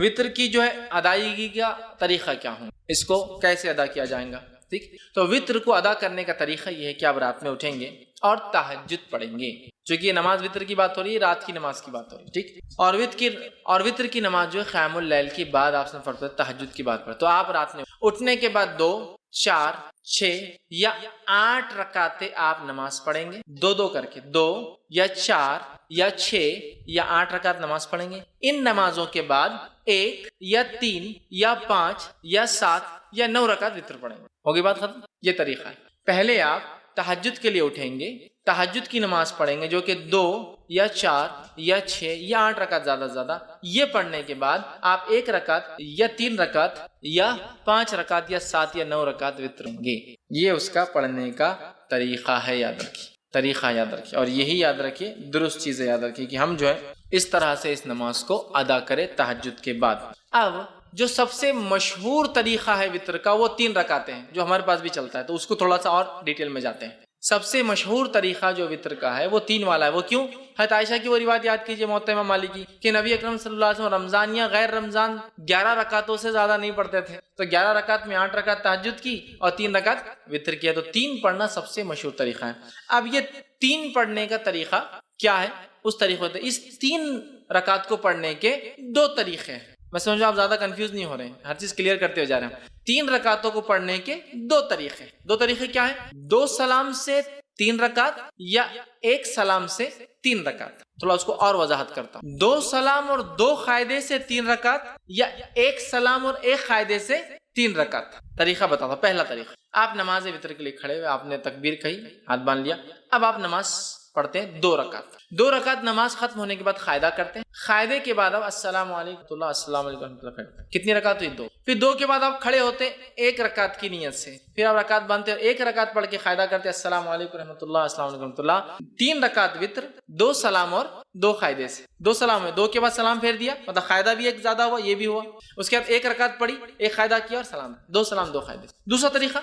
وطر کی جو ہے ادائیگی کا طریقہ کیا ہوں، اس کو کیسے ادا کیا جائے گا؟ ٹھیک، تو وطر کو ادا کرنے کا طریقہ یہ ہے کہ آپ رات میں اٹھیں گے اور تہجد پڑھیں گے، چونکہ یہ نماز وطر کی بات ہو رہی ہے، رات کی نماز کی بات ہو رہی ہے، ٹھیک، اور وطر کی نماز جو ہے قیام اللیل کی بعد آپ سے پڑھتے ہیں، تہجد کی بات پڑھتے، تو آپ رات میں اٹھنے کے بعد 2، 4، 6 یا 8 رکعتیں آپ نماز پڑھیں گے، دو کر کے 2 یا 4 یا 6 یا 8 رکعت نماز پڑھیں گے۔ ان نمازوں کے بعد 1 یا 3 یا 5 یا 7 یا 9 رکعت وطر پڑھیں گے، ہوگی بات ختم۔ یہ طریقہ ہے، پہلے آپ تہجد کے لیے اٹھیں گے، تہجد کی نماز پڑھیں گے جو کہ 2 یا 4 یا 6 یا 8 رکعت زیادہ سے زیادہ، یہ پڑھنے کے بعد آپ 1 رکعت یا 3 رکعت یا 5 رکعت یا 7 یا 9 رکعت وطر ہوں گے۔ یہ اس کا پڑھنے کا طریقہ ہے، یاد رکھیے، طریقہ یاد رکھیے، اور یہی یاد رکھیے، درست چیزیں یاد رکھیے کہ ہم جو ہے اس طرح سے اس نماز کو ادا کریں تہجد کے بعد۔ اب جو سب سے مشہور طریقہ ہے وطر کا وہ 3 رکعتیں ہیں، جو ہمارے پاس بھی چلتا ہے، تو اس کو تھوڑا سا اور ڈیٹیل میں جاتے ہیں۔ سب سے مشہور طریقہ جو وطر کا ہے وہ 3 والا ہے، وہ کیوں؟ حضرت عائشہ کی وہ روایت یاد کیجئے موطا امام مالک کی کہ نبی اکرم صلی اللہ علیہ وسلم رمضان یا غیر رمضان 11 رکعتوں سے زیادہ نہیں پڑھتے تھے، تو 11 رکعت میں 8 رکعت تہجد کی اور 3 رکعت وطر کی، تو 3 پڑھنا سب سے مشہور طریقہ ہے۔ اب یہ 3 پڑھنے کا طریقہ کیا ہے؟ اس طریقے سے اس 3 رکعت کو پڑھنے کے 2 طریقے ہیں، میں سمجھو آپ زیادہ کنفیوز نہیں ہو رہے ہیں، ہر چیز کلیئر کرتے ہو جا رہے ہیں۔ 3 رکعتوں کو پڑھنے کے 2 طریقے، 2 طریقے کیا ہیں؟ 2 سلام سے 3 رکعت یا 1 سلام سے 3 رکعت۔ تھوڑا اس کو اور وضاحت کرتا ہوں، 2 سلام اور 2 قاعدے سے 3 رکعت یا 1 سلام اور 1 قاعدے سے 3 رکعت۔ طریقہ بتاتا ہوں۔ پہلا طریقہ، آپ نماز وطر کے لیے کھڑے ہوئے، آپ نے تکبیر کہی، ہاتھ باندھ لیا، اب آپ نماز پڑھتے ہیں 2 رکعت۔ 2 رکعت نماز ختم ہونے کے بعد قاعدہ کرتے ہیں، قاعدے کے بعد اب السلام علیکم اللہ، السلام علیکم ورحمۃ اللہ کرتے ہیں۔ کتنی رکعت ہوئی؟ 2۔ پھر 2 کے بعد آپ کھڑے ہوتے 1 رکعت کی نیت سے، پھر آپ رکعت باندھتے اور 1 رکعت پڑھ کے قاعدہ کرتے السلام علیکم ورحمۃ اللہ، السلام علیکم ورحمۃ اللہ۔ 3 رکعت وطر، 2 سلام اور 2 قاعدے سے۔ 2 سلام ہے، 2 کے بعد سلام پھیر دیا، مطلب قاعدہ بھی ایک زیادہ ہوا، یہ بھی ہوا۔ اس کے بعد 1 رکعت پڑھی، 1 قاعدہ کیا اور سلام، 2 سلام 2 قاعدے۔ دوسرا طریقہ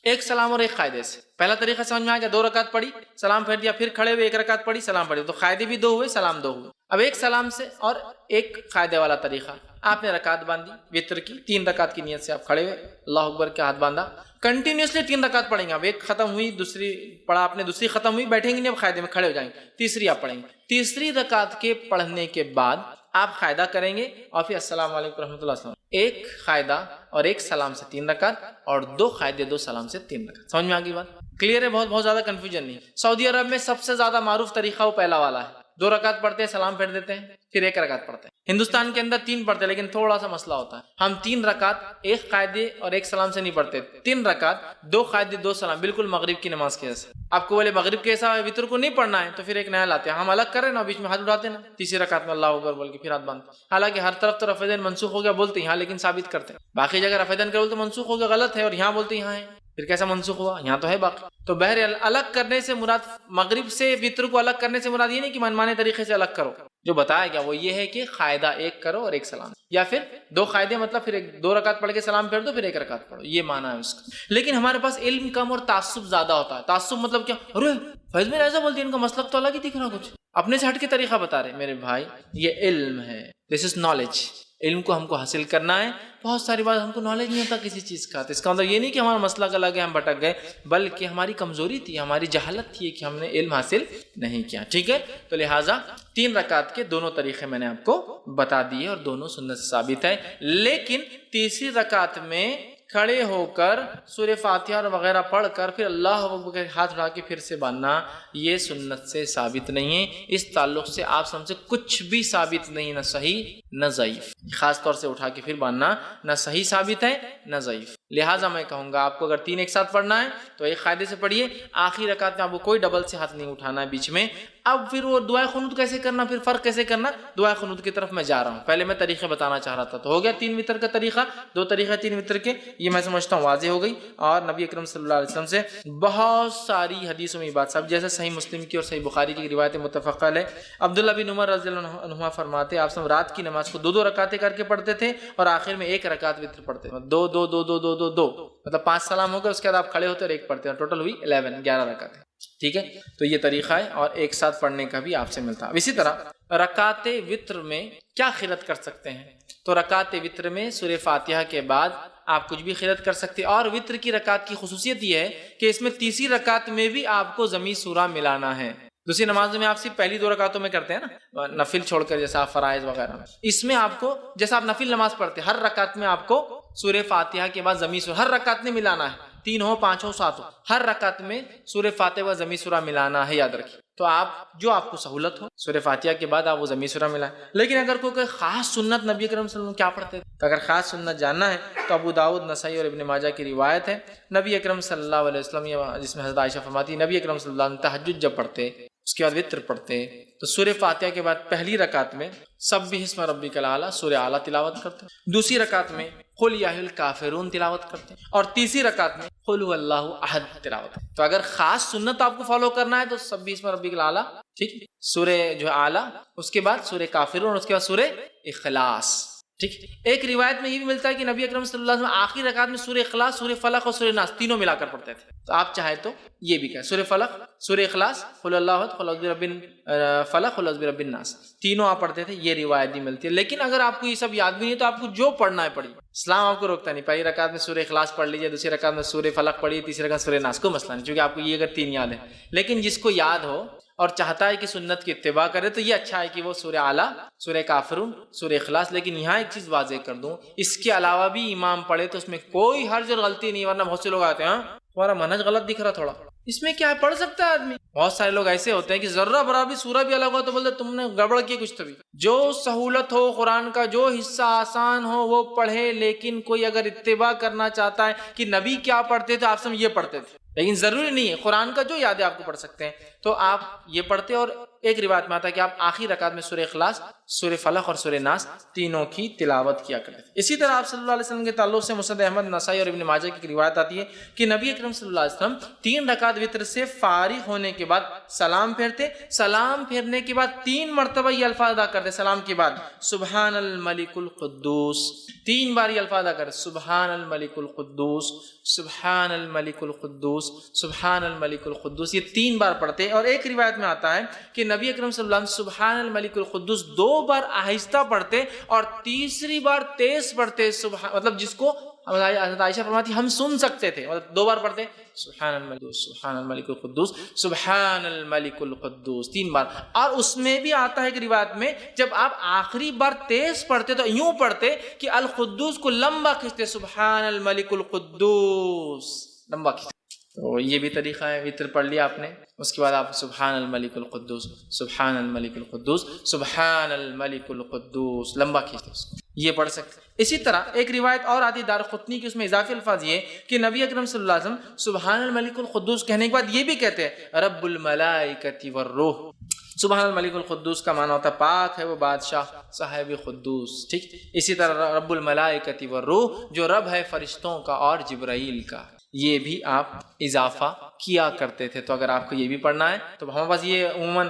1 سلام اور 1 قاعدے سے۔ پہلا طریقہ سمجھ میں آ گیا، 2 رکعت پڑھی، سلام پھیر دیا، پھر کھڑے ہوئے 1 رکعت پڑھی، سلام پڑھی، تو قاعدے بھی 2 ہوئے، سلام 2 ہوئے۔ اب 1 سلام سے اور 1 قاعدے والا طریقہ، آپ نے رکعت باندھی وطر کی، 3 رکعت کی نیت سے آپ کھڑے ہوئے، اللہ اکبر کے ہاتھ باندھا، کنٹینیوسلی 3 رکعت پڑھیں گے آپ، 1 ختم ہوئی، دوسری پڑھا آپ نے، دوسری ختم ہوئی، بیٹھیں گے نہیں، اب قاعدے میں کھڑے ہو جائیں گے، تیسری آپ پڑھیں گے۔ تیسری رکعت کے پڑھنے کے بعد آپ قاعدہ کریں گے اور پھر السلام علیکم رحمۃ اللہ وسلم، 1 قاعدہ اور 1 سلام سے 3 رکعت اور 2 قاعدے 2 سلام سے 3 رکعت۔ سمجھ میں آ گئی بات؟ کلیئر ہے؟ بہت زیادہ کنفیوژن نہیں۔ سعودی عرب میں سب سے زیادہ معروف طریقہ وہ پہلا والا ہے، 2 رکعت پڑھتے ہیں، سلام پھیر دیتے ہیں، پھر 1 رکعت پڑھتے ہیں۔ ہندوستان کے اندر 3 پڑھتے ہیں، لیکن تھوڑا سا مسئلہ ہوتا ہے، ہم 3 رکعت 1 قاعدے اور 1 سلام سے نہیں پڑھتے، 3 رکعت 2 قاعدے 2 سلام، بالکل مغرب کی نماز کے جیسا۔ آپ کو بولے مغرب کے جیسا وطر کو نہیں پڑھنا ہے تو پھر ایک نیا لاتے ہیں، ہم الگ کریں نا، بیچ میں ہاتھ اٹھاتے نا، تیسری رکعت میں اللہ اکبر بول کے پھر ہاتھ باندھتے، حالانکہ ہر طرف تو رفع دین منسوخ ہو گیا بولتے ہیں یہاں، لیکن ثابت کرتے ہیں باقی جگہ رفع دین کرو تو منسوخ ہو گیا، غلط ہے، اور یہاں بولتے ہیں یہاں ہے، پھر کیسا منسوخ ہوا؟ یہاں تو ہے باقی۔ تو بہرحال الگ کرنے سے مراد، مغرب سے وطر کو الگ کرنے سے مراد یہ نہیں کہ منمانے طریقے سے الگ کرو، جو بتایا گیا وہ یہ ہے کہ قاعدہ 1 کرو اور 1 سلام، یا پھر 2 قاعدے، مطلب پھر 2 رکعت پڑھ کے سلام پھیر دو، پھر 1 رکعت پڑھو، یہ معنی ہے اس کا۔ لیکن ہمارے پاس علم کم اور تعصب زیادہ ہوتا ہے۔ تعصب مطلب کیا؟ ارے فیض میں ایسا بولتی ہے، ان کا مسلک تو الگ ہی دکھ رہا، کچھ اپنے سے ہٹ کے طریقہ بتا رہے۔ میرے بھائی یہ علم ہے، دس از نالج، علم کو ہم کو حاصل کرنا ہے۔ بہت ساری بات ہم کو نالج نہیں ہوتا کسی چیز کا، تو اس کا مطلب یہ نہیں کہ ہمارا مسئلہ الگ ہے ہم بھٹک گئے، بلکہ ہماری کمزوری تھی، ہماری جہالت تھی کہ ہم نے علم حاصل نہیں کیا، ٹھیک ہے؟ تو لہٰذا 3 رکعت کے دونوں طریقے میں نے آپ کو بتا دیے اور دونوں سنت سے ثابت ہے، لیکن تیسری رکعت میں کھڑے ہو کر سورہ فاتحہ اور وغیرہ پڑھ کر پھر اللہ اکبر کے ہاتھ اٹھا کے پھر سے باندھنا، یہ سنت سے ثابت نہیں ہے۔ اس تعلق سے آپ سب سے کچھ بھی ثابت نہیں، نہ صحیح نہ ضعیف، خاص طور سے اٹھا کے پھر باندھنا نہ صحیح ثابت ہے نہ ضعیف۔ لہٰذا میں کہوں گا آپ کو اگر 3 ایک ساتھ پڑھنا ہے تو 1 قاعدے سے پڑھیے، آخری رکعت میں آپ کو کوئی ڈبل سے ہاتھ نہیں اٹھانا ہے بیچ میں۔ اب پھر وہ دعائے قنوت کیسے کرنا، پھر فرق کیسے کرنا، دعائے قنوت کی طرف میں جا رہا ہوں۔ پہلے میں طریقے بتانا چاہ رہا تھا، تو ہو گیا 3 وطر کا طریقہ، 2 طریقے 3 وطر کے، یہ میں سمجھتا ہوں واضح ہو گئی۔ اور نبی اکرم صلی اللہ علیہ وسلم سے بہت ساری حدیثوں میں بات، سب جیسے صحیح مسلم کی اور صحیح بخاری کی روایت متفق علیہ۔ عبداللہ بن عمر رضی اللہ عنہما فرماتے آپ سب رات کی نماز کو 2 رکعتیں کر کے پڑھتے تھے اور آخر میں 1 رکعت وطر پڑھتے تھے، 2 2 2 2 2 2 2، مطلب 5 سلام ہو گئے، اس کے بعد آپ کھڑے ہوتے اور 1 پڑھتے ہیں، ٹوٹل ہوئی 11 رکعتیں، ٹھیک ہے؟ تو یہ طریقہ ہے اور ایک ساتھ پڑھنے کا بھی آپ سے ملتا ہے۔ اسی طرح رکعت وطر میں کیا خیرت کر سکتے ہیں؟ تو رکعت وطر میں سورہ فاتحہ کے بعد آپ کچھ بھی قرأت کر سکتے ہیں، اور وطر کی رکعت کی خصوصیت یہ ہے کہ اس میں تیسری رکعت میں بھی آپ کو ضمی سورہ ملانا ہے۔ دوسری نمازوں میں آپ صرف پہلی 2 رکعتوں میں کرتے ہیں نا، نفل چھوڑ کر، جیسا فرائض وغیرہ، اس میں آپ کو جیسا آپ نفل نماز پڑھتے ہیں ہر رکعت میں آپ کو سورہ فاتحہ کے بعد ضمی سورہ ہر رکعت میں ملانا ہے، 3 ہو 5 ہو 7 ہو، ہر رکعت میں سورہ فاتحہ و ضمی سورہ ملانا ہے، یاد رکھیے۔ تو آپ کو سہولت ہو سورہ فاتحہ کے بعد آپ وہ ضمی سورہ ملائیں۔ لیکن اگر کوئی خاص سنت نبی اکرم صلی اللہ علیہ وسلم کیا پڑھتے تھے، تو اگر خاص سنت جاننا ہے تو ابو داؤد، نسائی اور ابن ماجہ کی روایت ہے، نبی اکرم صلی اللہ علیہ وسلم، جس میں حضرت عائشہ فرماتی ہے نبی اکرم صلی اللہ علیہ وسلم تہجد جب پڑھتے اس کے بعد وطر پڑھتے تو سورہ فاتحہ کے بعد پہلی رکعت میں سبح اسم ربک الاعلی سورہ اعلیٰ تلاوت کرتے، دوسری رکعت میں قل یا ایھا الکافرون تلاوت کرتے، اور تیسری رکعت میں قل هو اللہ احد تلاوت کرتے۔ تو اگر خاص سنت آپ کو فالو کرنا ہے تو سبح اسم ربک الاعلی، ٹھیک، سورہ جو ہے اعلیٰ، اس کے بعد سورہ کافرون، اور اس کے بعد سورہ اخلاص، ٹھیک۔ ایک روایت میں یہ بھی ملتا ہے کہ نبی اکرم صلی اللہ علیہ وسلم آخری رکعت میں سورہ اخلاص، سورہ فلق اور سورہ ناس تینوں ملا کر پڑھتے تھے۔ تو آپ چاہے تو یہ بھی کہیں سورہ فلق، سورہ اخلاص، قل اللہ احد، قل اعوذ برب الفلق، قل اعوذ برب الناس، تینوں آپ پڑھتے تھے، یہ روایت بھی ملتی ہے۔ لیکن اگر آپ کو یہ سب یاد بھی نہیں تو آپ کو جو پڑھنا ہے پڑھیے، اسلام آپ کو روکتا نہیں، پہلی رکعت میں سورہ اخلاص پڑھ لیجیے، دوسری رکعت میں سورہ فلق پڑھیے، تیسری رکعت سورہ ناس، کو مسئلہ نہیں، کیونکہ آپ کو یہ اگر 3 یاد ہے۔ لیکن جس کو یاد ہو اور چاہتا ہے کہ سنت کی اتباع کرے تو یہ اچھا ہے کہ وہ سورہ اعلیٰ، سورہ کافرون، سورہ اخلاص۔ لیکن یہاں ایک چیز واضح کر دوں، اس کے علاوہ بھی امام پڑھے تو اس میں کوئی حرج اور غلطی نہیں، ورنہ بہت سے لوگ آتے ہیں تمہارا منہج غلط دکھ رہا تھوڑا، اس میں کیا ہے، پڑھ سکتا ہے آدمی۔ بہت سارے لوگ ایسے ہوتے ہیں کہ ذرہ برابر سورہ بھی الگ ہو تو بولتے تم نے گڑبڑ کی کچھ، تبھی جو سہولت ہو قرآن کا، جو حصہ آسان ہو وہ پڑھے۔ لیکن کوئی اگر اتباع کرنا چاہتا ہے کہ نبی کیا پڑھتے تھے آپ سب یہ پڑھتے تھے، لیکن ضروری نہیں ہے، قرآن کا جو یاد ہے آپ کو پڑھ سکتے ہیں تو آپ یہ پڑھتے۔ اور ایک روایت میں آتا ہے کہ آپ آخری رکعت میں سورہ اخلاص، سورہ فلق اور سورہ ناس تینوں کی تلاوت کیا کرتے تھے۔ اسی طرح آپ صلی اللہ علیہ وسلم کے تعلق سے مسند احمد، نسائی اور ابن ماجہ کی روایت آتی ہے کہ نبی اکرم صلی اللہ علیہ وسلم 3 رکعت وطر سے فارغ ہونے کے بعد سلام پھیرتے، سلام پھیرنے کے بعد 3 مرتبہ یہ الفاظ ادا کرتے، سلام کے بعد سبحان الملک القدوس، 3 بار یہ الفاظ ادا کرتے، سبحان الملک القدوس، سبحان الملک القدوس، سبحان الملک القدوس، یہ 3 بار پڑھتے۔ اور ایک روایت میں آتا ہے کہ نبی اکرم صلی اللہ علیہ وسلم سبحان الملک القدوس 2 بار آہستہ پڑھتے اور تیسری بار تیز پڑھتے، مطلب جس کو حضرت عائشہ فرماتی ہم سن سکتے تھے، مطلب 2 بار پڑھتے سبحان الملک، سبحان الملک القدوس، سبحان الملک القدوس 3 بار۔ اور اس میں بھی آتا ہے کہ روایت میں جب آپ آخری بار تیز پڑھتے تو یوں پڑھتے کہ القدوس کو لمبا کھینچتے، سبحان الملک القدوس لمبا کھینچتے۔ تو یہ بھی طریقہ ہے، وطر پڑھ لیا آپ نے، اس کے بعد آپ سبحان الملک القدوس، سبحان الملک القدوس، سبحان الملک القدوس لمبا کھینچتے اس کو، یہ پڑھ سکتے۔ اسی طرح ایک روایت اور آتی دارقطنی کی، اس میں اضافی الفاظ یہ کہ نبی اکرم صلی اللہ علیہ وسلم سبحان الملک القدوس کہنے کے بعد یہ بھی کہتے ہیں رب الملائکۃ والروح۔ سبحان الملک القدوس کا معنی ہوتا ہے پاک ہے وہ بادشاہ صاحب قدوس، ٹھیک۔ اسی طرح رب الملائکۃ والروح جو رب ہے فرشتوں کا اور جبرائیل کا، یہ بھی آپ اضافہ کیا کرتے تھے۔ تو اگر آپ کو یہ بھی پڑھنا ہے تو ہمارے پاس یہ عموماً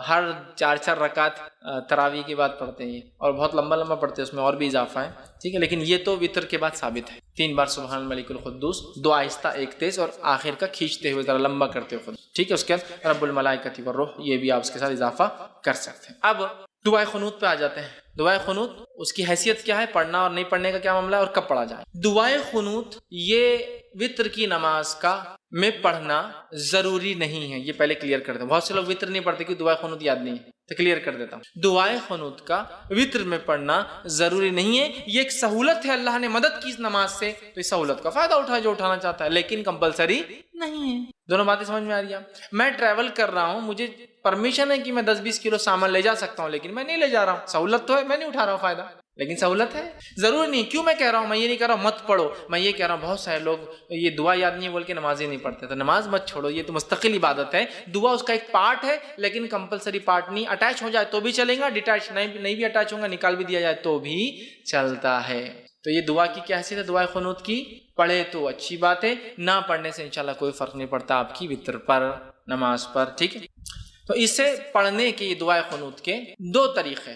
ہر 4 رکعت تراویح کے بعد پڑھتے ہیں، اور بہت لمبا لمبا پڑھتے ہیں، اس میں اور بھی اضافہ ہے، ٹھیک ہے۔ لیکن یہ تو وطر کے بعد ثابت ہے، 3 بار سبحان الملک القدوس، 2 آہستہ 1 تیز، اور آخر کا کھینچتے ہوئے ذرا لمبا کرتے ہوئے خود، ٹھیک ہے۔ اس کے بعد رب الملائکۃ والروح، یہ بھی آپ اس کے ساتھ اضافہ کر سکتے ہیں۔ اب دعائے قنوت پہ آ جاتے ہیں۔ دعائے قنوت اس کی حیثیت کیا ہے، پڑھنا اور نہیں پڑھنے کا کیا معاملہ ہے، اور کب پڑھا جائے۔ دعائے قنوت یہ وطر کی نماز کا میں پڑھنا ضروری نہیں ہے، یہ پہلے کلیئر کر دیں۔ بہت سے لوگ وطر نہیں پڑھتے کہ دعائے قنوت یاد نہیں ہے، تو کلیئر کر دیتا ہوں۔ دعائے قنوت کا وطر میں پڑھنا ضروری نہیں ہے، یہ ایک سہولت ہے، اللہ نے مدد کی اس نماز سے، تو اس سہولت کا فائدہ اٹھائے جو اٹھانا چاہتا ہے، لیکن کمپلسری نہیں ہے۔ دونوں باتیں سمجھ میں آ رہی ہیں؟ میں ٹریول کر رہا ہوں، مجھے پرمیشن ہے کہ میں 10-20 کلو سامان لے جا سکتا ہوں، لیکن میں نہیں لے جا رہا ہوں، سہولت تو ہے، میں نہیں اٹھا رہا ہوں فائدہ، لیکن سہولت ہے، ضروری نہیں۔ کیوں میں کہہ رہا ہوں، میں یہ نہیں کہہ رہا ہوں مت پڑھو، میں یہ کہہ رہا ہوں بہت سارے لوگ یہ دعا یاد نہیں ہے بول کے نماز ہی نہیں پڑھتے، تو نماز مت چھوڑو، یہ تو مستقل عبادت ہے۔ دعا اس کا ایک پارٹ ہے، لیکن کمپلسری پارٹ نہیں۔ اٹیچ ہو جائے تو بھی چلے گا، ڈیٹیچ نہیں بھی اٹیچ ہوگا، نکال بھی دیا جائے تو بھی چلتا ہے۔ تو یہ دعا کی کیا حیثیت ہے دعائے قنوت کی؟ پڑھے تو اچھی بات ہے، نہ پڑھنے سے انشاءاللہ کوئی فرق نہیں پڑتا آپ کی وطر پر، نماز پر، ٹھیک ہے۔ تو اسے پڑھنے کے دعائے قنوت کے 2 طریقے،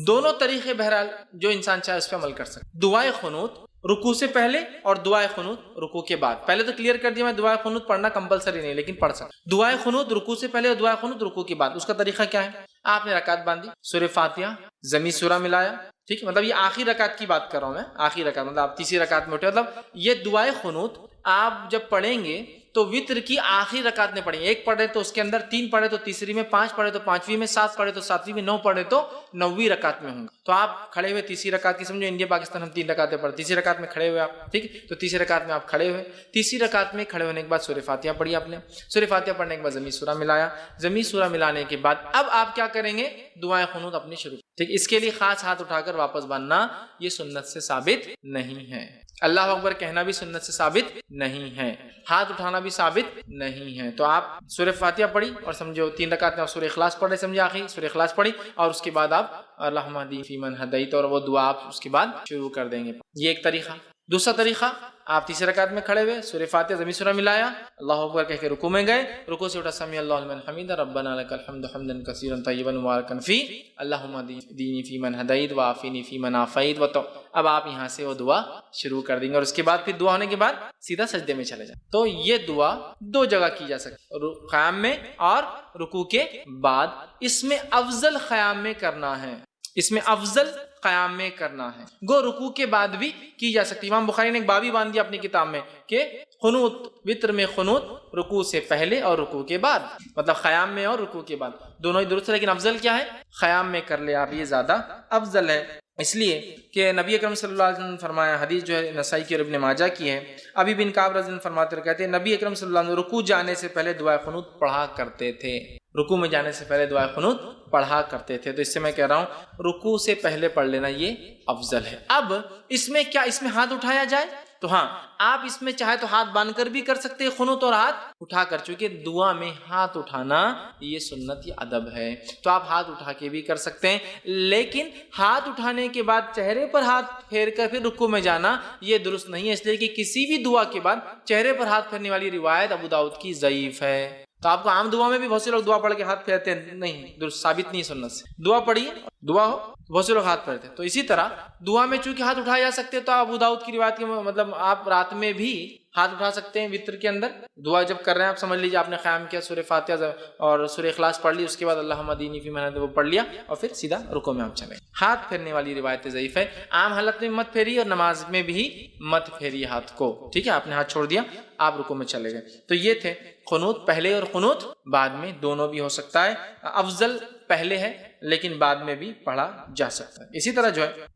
دونوں طریقے بہرحال جو انسان چاہے اس پہ عمل کر سکتا۔ دعائے قنوت رکوع سے پہلے اور دعائے قنوت رکوع کے بعد۔ پہلے تو کلیئر کر دیا میں دعائے قنوت پڑھنا کمپلسری نہیں، لیکن پڑھ سکتا۔ دعائے قنوت رکوع سے پہلے اور دعائے قنوت رکوع کے بعد، اس کا طریقہ کیا ہے؟ آپ نے رکعت باندھی، سورہ فاتحہ ضمی سورہ ملایا، ٹھیک ہے، مطلب یہ آخری رکعت کی بات کر رہا ہوں میں، آخری رکعت مطلب آپ تیسری رکعت میں اٹھے، مطلب یہ دعائے قنوت آپ جب پڑھیں گے تو وطر کی آخری رکعت میں پڑھیں گے، ایک پڑھے تو اس کے اندر 3 پڑھے تو تیسری میں، 5 پڑھے تو 5ویں میں، 7 پڑھے تو 7ویں میں، 9 پڑھے تو 9ویں رکعت میں ہوں گے۔ تو آپ کھڑے ہوئے تیسری رکعت کی، سمجھو انڈیا پاکستان ہم 3 رکعتیں پڑھتے، تیسری رکعت میں کھڑے ہوئے آپ، ٹھیک ہے، تو تیسری رکعت میں آپ کھڑے ہوئے، تیسری رکعت میں کھڑے ہونے کے بعد سورہ فاتحہ پڑھی آپ نے، سورہ فاتحہ پڑھنے کے بعد ضمی سورہ ملایا، ضمی سورہ ملانے کے بعد اب آپ کیا کریں گے، دعائیں قنوت اپنی شروع، ٹھیک، اس کے لیے خاص ہاتھ اٹھا کر واپس باندھنا یہ سنت سے ثابت نہیں ہے، اللہ اکبر کہنا بھی سنت سے ثابت نہیں ہے، ہاتھ اٹھانا بھی ثابت نہیں ہے۔ تو آپ سورہ فاتحہ پڑھی اور سمجھو 3 رکعت میں آپ سورہ اخلاص پڑھے، سمجھے آخری سورہ اخلاص پڑھی، اور اس کے بعد آپ اللہم اہدنی فیمن ہدیت، اور وہ دعا آپ اس کے بعد شروع کر دیں گے، یہ ایک طریقہ۔ دوسرا طریقہ، آپ تیسری رکعت میں کھڑے ہوئے، سورہ فاتحہ ضمی سورہ ملایا، اللہ اکبر کہہ کے رکوع میں گئے، رکوع سے اٹھا سمیع اللہ لمن حمیدہ ربنا لک الحمد حمدا کثیرا طیبا مبارکا فی اللہم اہدنی فیمن ہدیت وعافنی فیمن عافیت، اب آپ یہاں سے وہ دعا شروع کر دیں گے، اور اس کے بعد پھر دعا ہونے کے بعد سیدھا سجدے میں چلے جائیں۔ تو یہ دعا 2 جگہ کی جا سکتی ہے، قیام میں اور رکوع کے بعد، اس میں افضل قیام میں کرنا ہے، اس میں افضل قیام میں کرنا ہے، گو رکوع کے بعد بھی کی جا سکتی ہے۔ امام بخاری نے ایک باب ہی باندھ دیا اپنی کتاب میں کہ قنوت، وطر میں قنوت رکوع سے پہلے اور رکوع کے بعد، مطلب قیام میں اور رکوع کے بعد دونوں ہی درست ہے، لیکن افضل کیا ہے، قیام میں کر لے آپ، یہ زیادہ افضل ہے، اس لیے کہ نبی اکرم صلی اللہ علیہ وسلم نے فرمایا، حدیث جو ہے نسائی کی اور ابن ماجہ کی ہے، ابی بن کعب رضی اللہ عنہ فرماتے کہتے ہیں نبی اکرم صلی اللہ علیہ وسلم رکوع جانے سے پہلے دعائے قنوت پڑھا کرتے تھے، رکوع میں جانے سے پہلے دعائے قنوت پڑھا کرتے تھے۔ تو اس سے میں کہہ رہا ہوں رکوع سے پہلے پڑھ لینا یہ افضل ہے۔ اب اس میں کیا، اس میں ہاتھ اٹھایا جائے تو ہاں، آپ اس میں چاہے تو ہاتھ باندھ کر بھی کر سکتے ہیں قنوت، اور ہاتھ اٹھا کر، چونکہ دعا میں ہاتھ اٹھانا یہ سنت، یہ ادب ہے، تو آپ ہاتھ اٹھا کے بھی کر سکتے ہیں، لیکن ہاتھ اٹھانے کے بعد چہرے پر ہاتھ پھیر کر پھر رکوع میں جانا یہ درست نہیں ہے، اس لیے کہ کسی بھی دعا کے بعد چہرے پر ہاتھ پھیرنے والی روایت ابو داؤد کی ضعیف ہے۔ تو آپ کو عام دعا میں بھی بہت سے لوگ دعا پڑھ کے ہاتھ پھیرتے ہیں، نہیں، درست ثابت نہیں سنت سے، دعا پڑھیے دعا ہو بہت سے لوگ ہاتھ پھیرتے ہیں۔ تو اسی طرح دعا میں چونکہ ہاتھ اٹھائے جا سکتے تو ابو داؤد کی روایت کے مطلب آپ رات میں بھی ہاتھ اٹھا سکتے ہیں، وطر کے اندر دعا جب کر رہے ہیں، آپ سمجھ لیجیے آپ نے قیام کیا، سورہ فاتحہ اور سورہ اخلاص پڑھ لی، اس کے بعد اللہم اہدنی فیمن ہدیت وہ پڑھ لیا، اور پھر سیدھا رکوع میں آپ چلے۔ ہاتھ پھیرنے والی روایت ضعیف ہے، عام حالت میں مت پھیری اور نماز میں بھی مت پھیری ہاتھ کو، ٹھیک ہے، آپ نے ہاتھ چھوڑ دیا، آپ رکوع میں چلے گئے۔ تو یہ تھے قنوت پہلے اور قنوت بعد میں، دونوں بھی ہو سکتا ہے، افضل پہلے ہے لیکن بعد میں بھی پڑھا جا سکتا ہے۔ اسی طرح جو ہے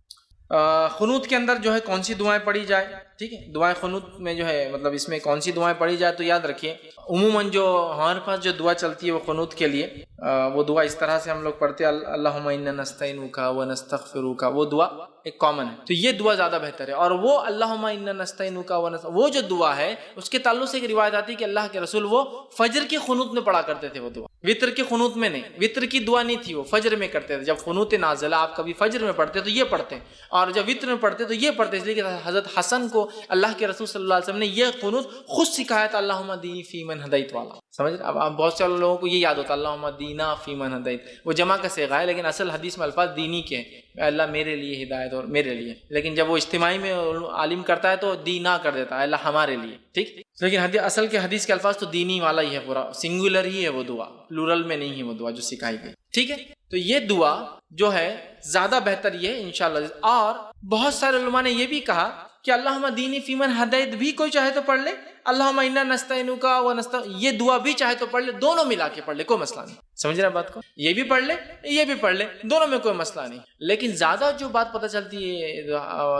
قنوت کے اندر جو ہے کون سی دعائیں پڑھی جائے، ٹھیک ہے، دعائیں قنوت میں جو ہے مطلب اس میں کون سی دعائیں پڑھی جائے، تو یاد رکھیے عموماً جو ہمارے پاس جو دعا چلتی ہے وہ قنوت کے لیے، وہ دعا اس طرح سے ہم لوگ پڑھتے ہیں، اللہم انا نستعینک ونستغفرک، وہ دعا ایک کامن ہے، تو یہ دعا زیادہ بہتر ہے۔ اور وہ اللہم انا نستعینک وہ جو دعا ہے اس کے تعلق سے ایک روایت آتی ہے کہ اللہ کے رسول وہ فجر کے قنوت میں پڑھا کرتے تھے، وہ دعا وطر کے قنوت میں نہیں، وطر کی دعا نہیں تھی، وہ فجر میں کرتے تھے، جب قنوت نازلہ آپ کبھی فجر میں پڑھتے تو یہ پڑھتے ہیں، اور جب وطر میں پڑھتے تو یہ پڑھتے، اس لیے کہ حضرت حسن کو اللہ کے رسول صلی اللہ علیہ وسلم نے یہ قنوت خود سکھایا تھا، اللہم اہدنی فیمن ہدیت والا، سمجھ رہے؟ اب بہت سے لوگوں کو یہ یاد ہوتا ہے اللہم اہدنا فیمن ہدیت، وہ جمع کا صیغہ ہے، لیکن اصل حدیث میں الفاظ دینی کے ہیں، اللہ میرے لیے ہدایت اور میرے لیے، لیکن جب وہ اجتماعی میں عالم کرتا ہے تو دینا کر دیتا ہے، اللہ ہمارے لیے، ٹھیک، لیکن اصل کے حدیث کے الفاظ تو دینی والا ہی ہے، پورا سنگولر ہی ہے وہ دعا، پلورل میں نہیں ہے وہ دعا جو سکھائی گئی، ٹھیک ہے۔ تو یہ دعا جو ہے زیادہ بہتر یہ ہے انشاءاللہ۔ اور بہت سارے علماء نے یہ بھی کہا کہ اللہم اہدنی فیمن ہدیت بھی کوئی چاہے تو پڑھ لے، اللہم انا نستعینک یہ دعا بھی چاہے تو پڑھ لے، دونوں ملا کے پڑھ لے، کوئی مسئلہ نہیں، سمجھ رہے بات کو، یہ بھی پڑھ لے یہ بھی پڑھ لے، دونوں میں کوئی مسئلہ نہیں۔ لیکن زیادہ جو بات پتہ چلتی ہے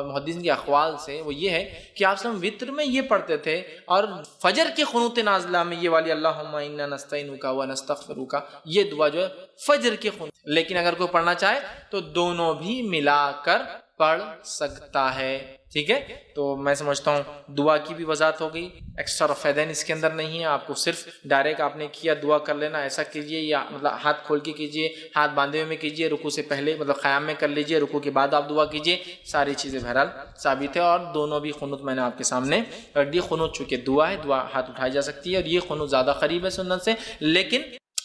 محدثین کے اقوال سے وہ یہ ہے کہ آپ صلی وطر میں یہ پڑھتے تھے، اور فجر کے قنوت نازلہ میں یہ والی اللہم انا نستعینک ونستغفرک یہ دعا جو ہے فجر کے قنوت، لیکن اگر کوئی پڑھنا چاہے تو دونوں بھی ملا کر پڑھ سکتا ہے، ٹھیک ہے۔ تو میں سمجھتا ہوں دعا کی بھی وضاحت ہو گئی، ایکسٹرا رفیدین اس کے اندر نہیں ہے، آپ کو صرف ڈائریکٹ آپ نے کیا دعا کر لینا، ایسا کیجئے، یا مطلب ہاتھ کھول کے کیجئے، ہاتھ باندھے ہوئے میں کیجئے، رکوع سے پہلے مطلب قیام میں کر لیجئے، رکوع کے بعد آپ دعا کیجئے، ساری چیزیں بہرحال ثابت ہے، اور دونوں بھی قنوت میں نے آپ کے سامنے رکھ دی۔ قنوت چونکہ دعا ہے، دعا ہاتھ اٹھائی جا سکتی ہے، اور یہ قنوت زیادہ قریب ہے سنت سے، لیکن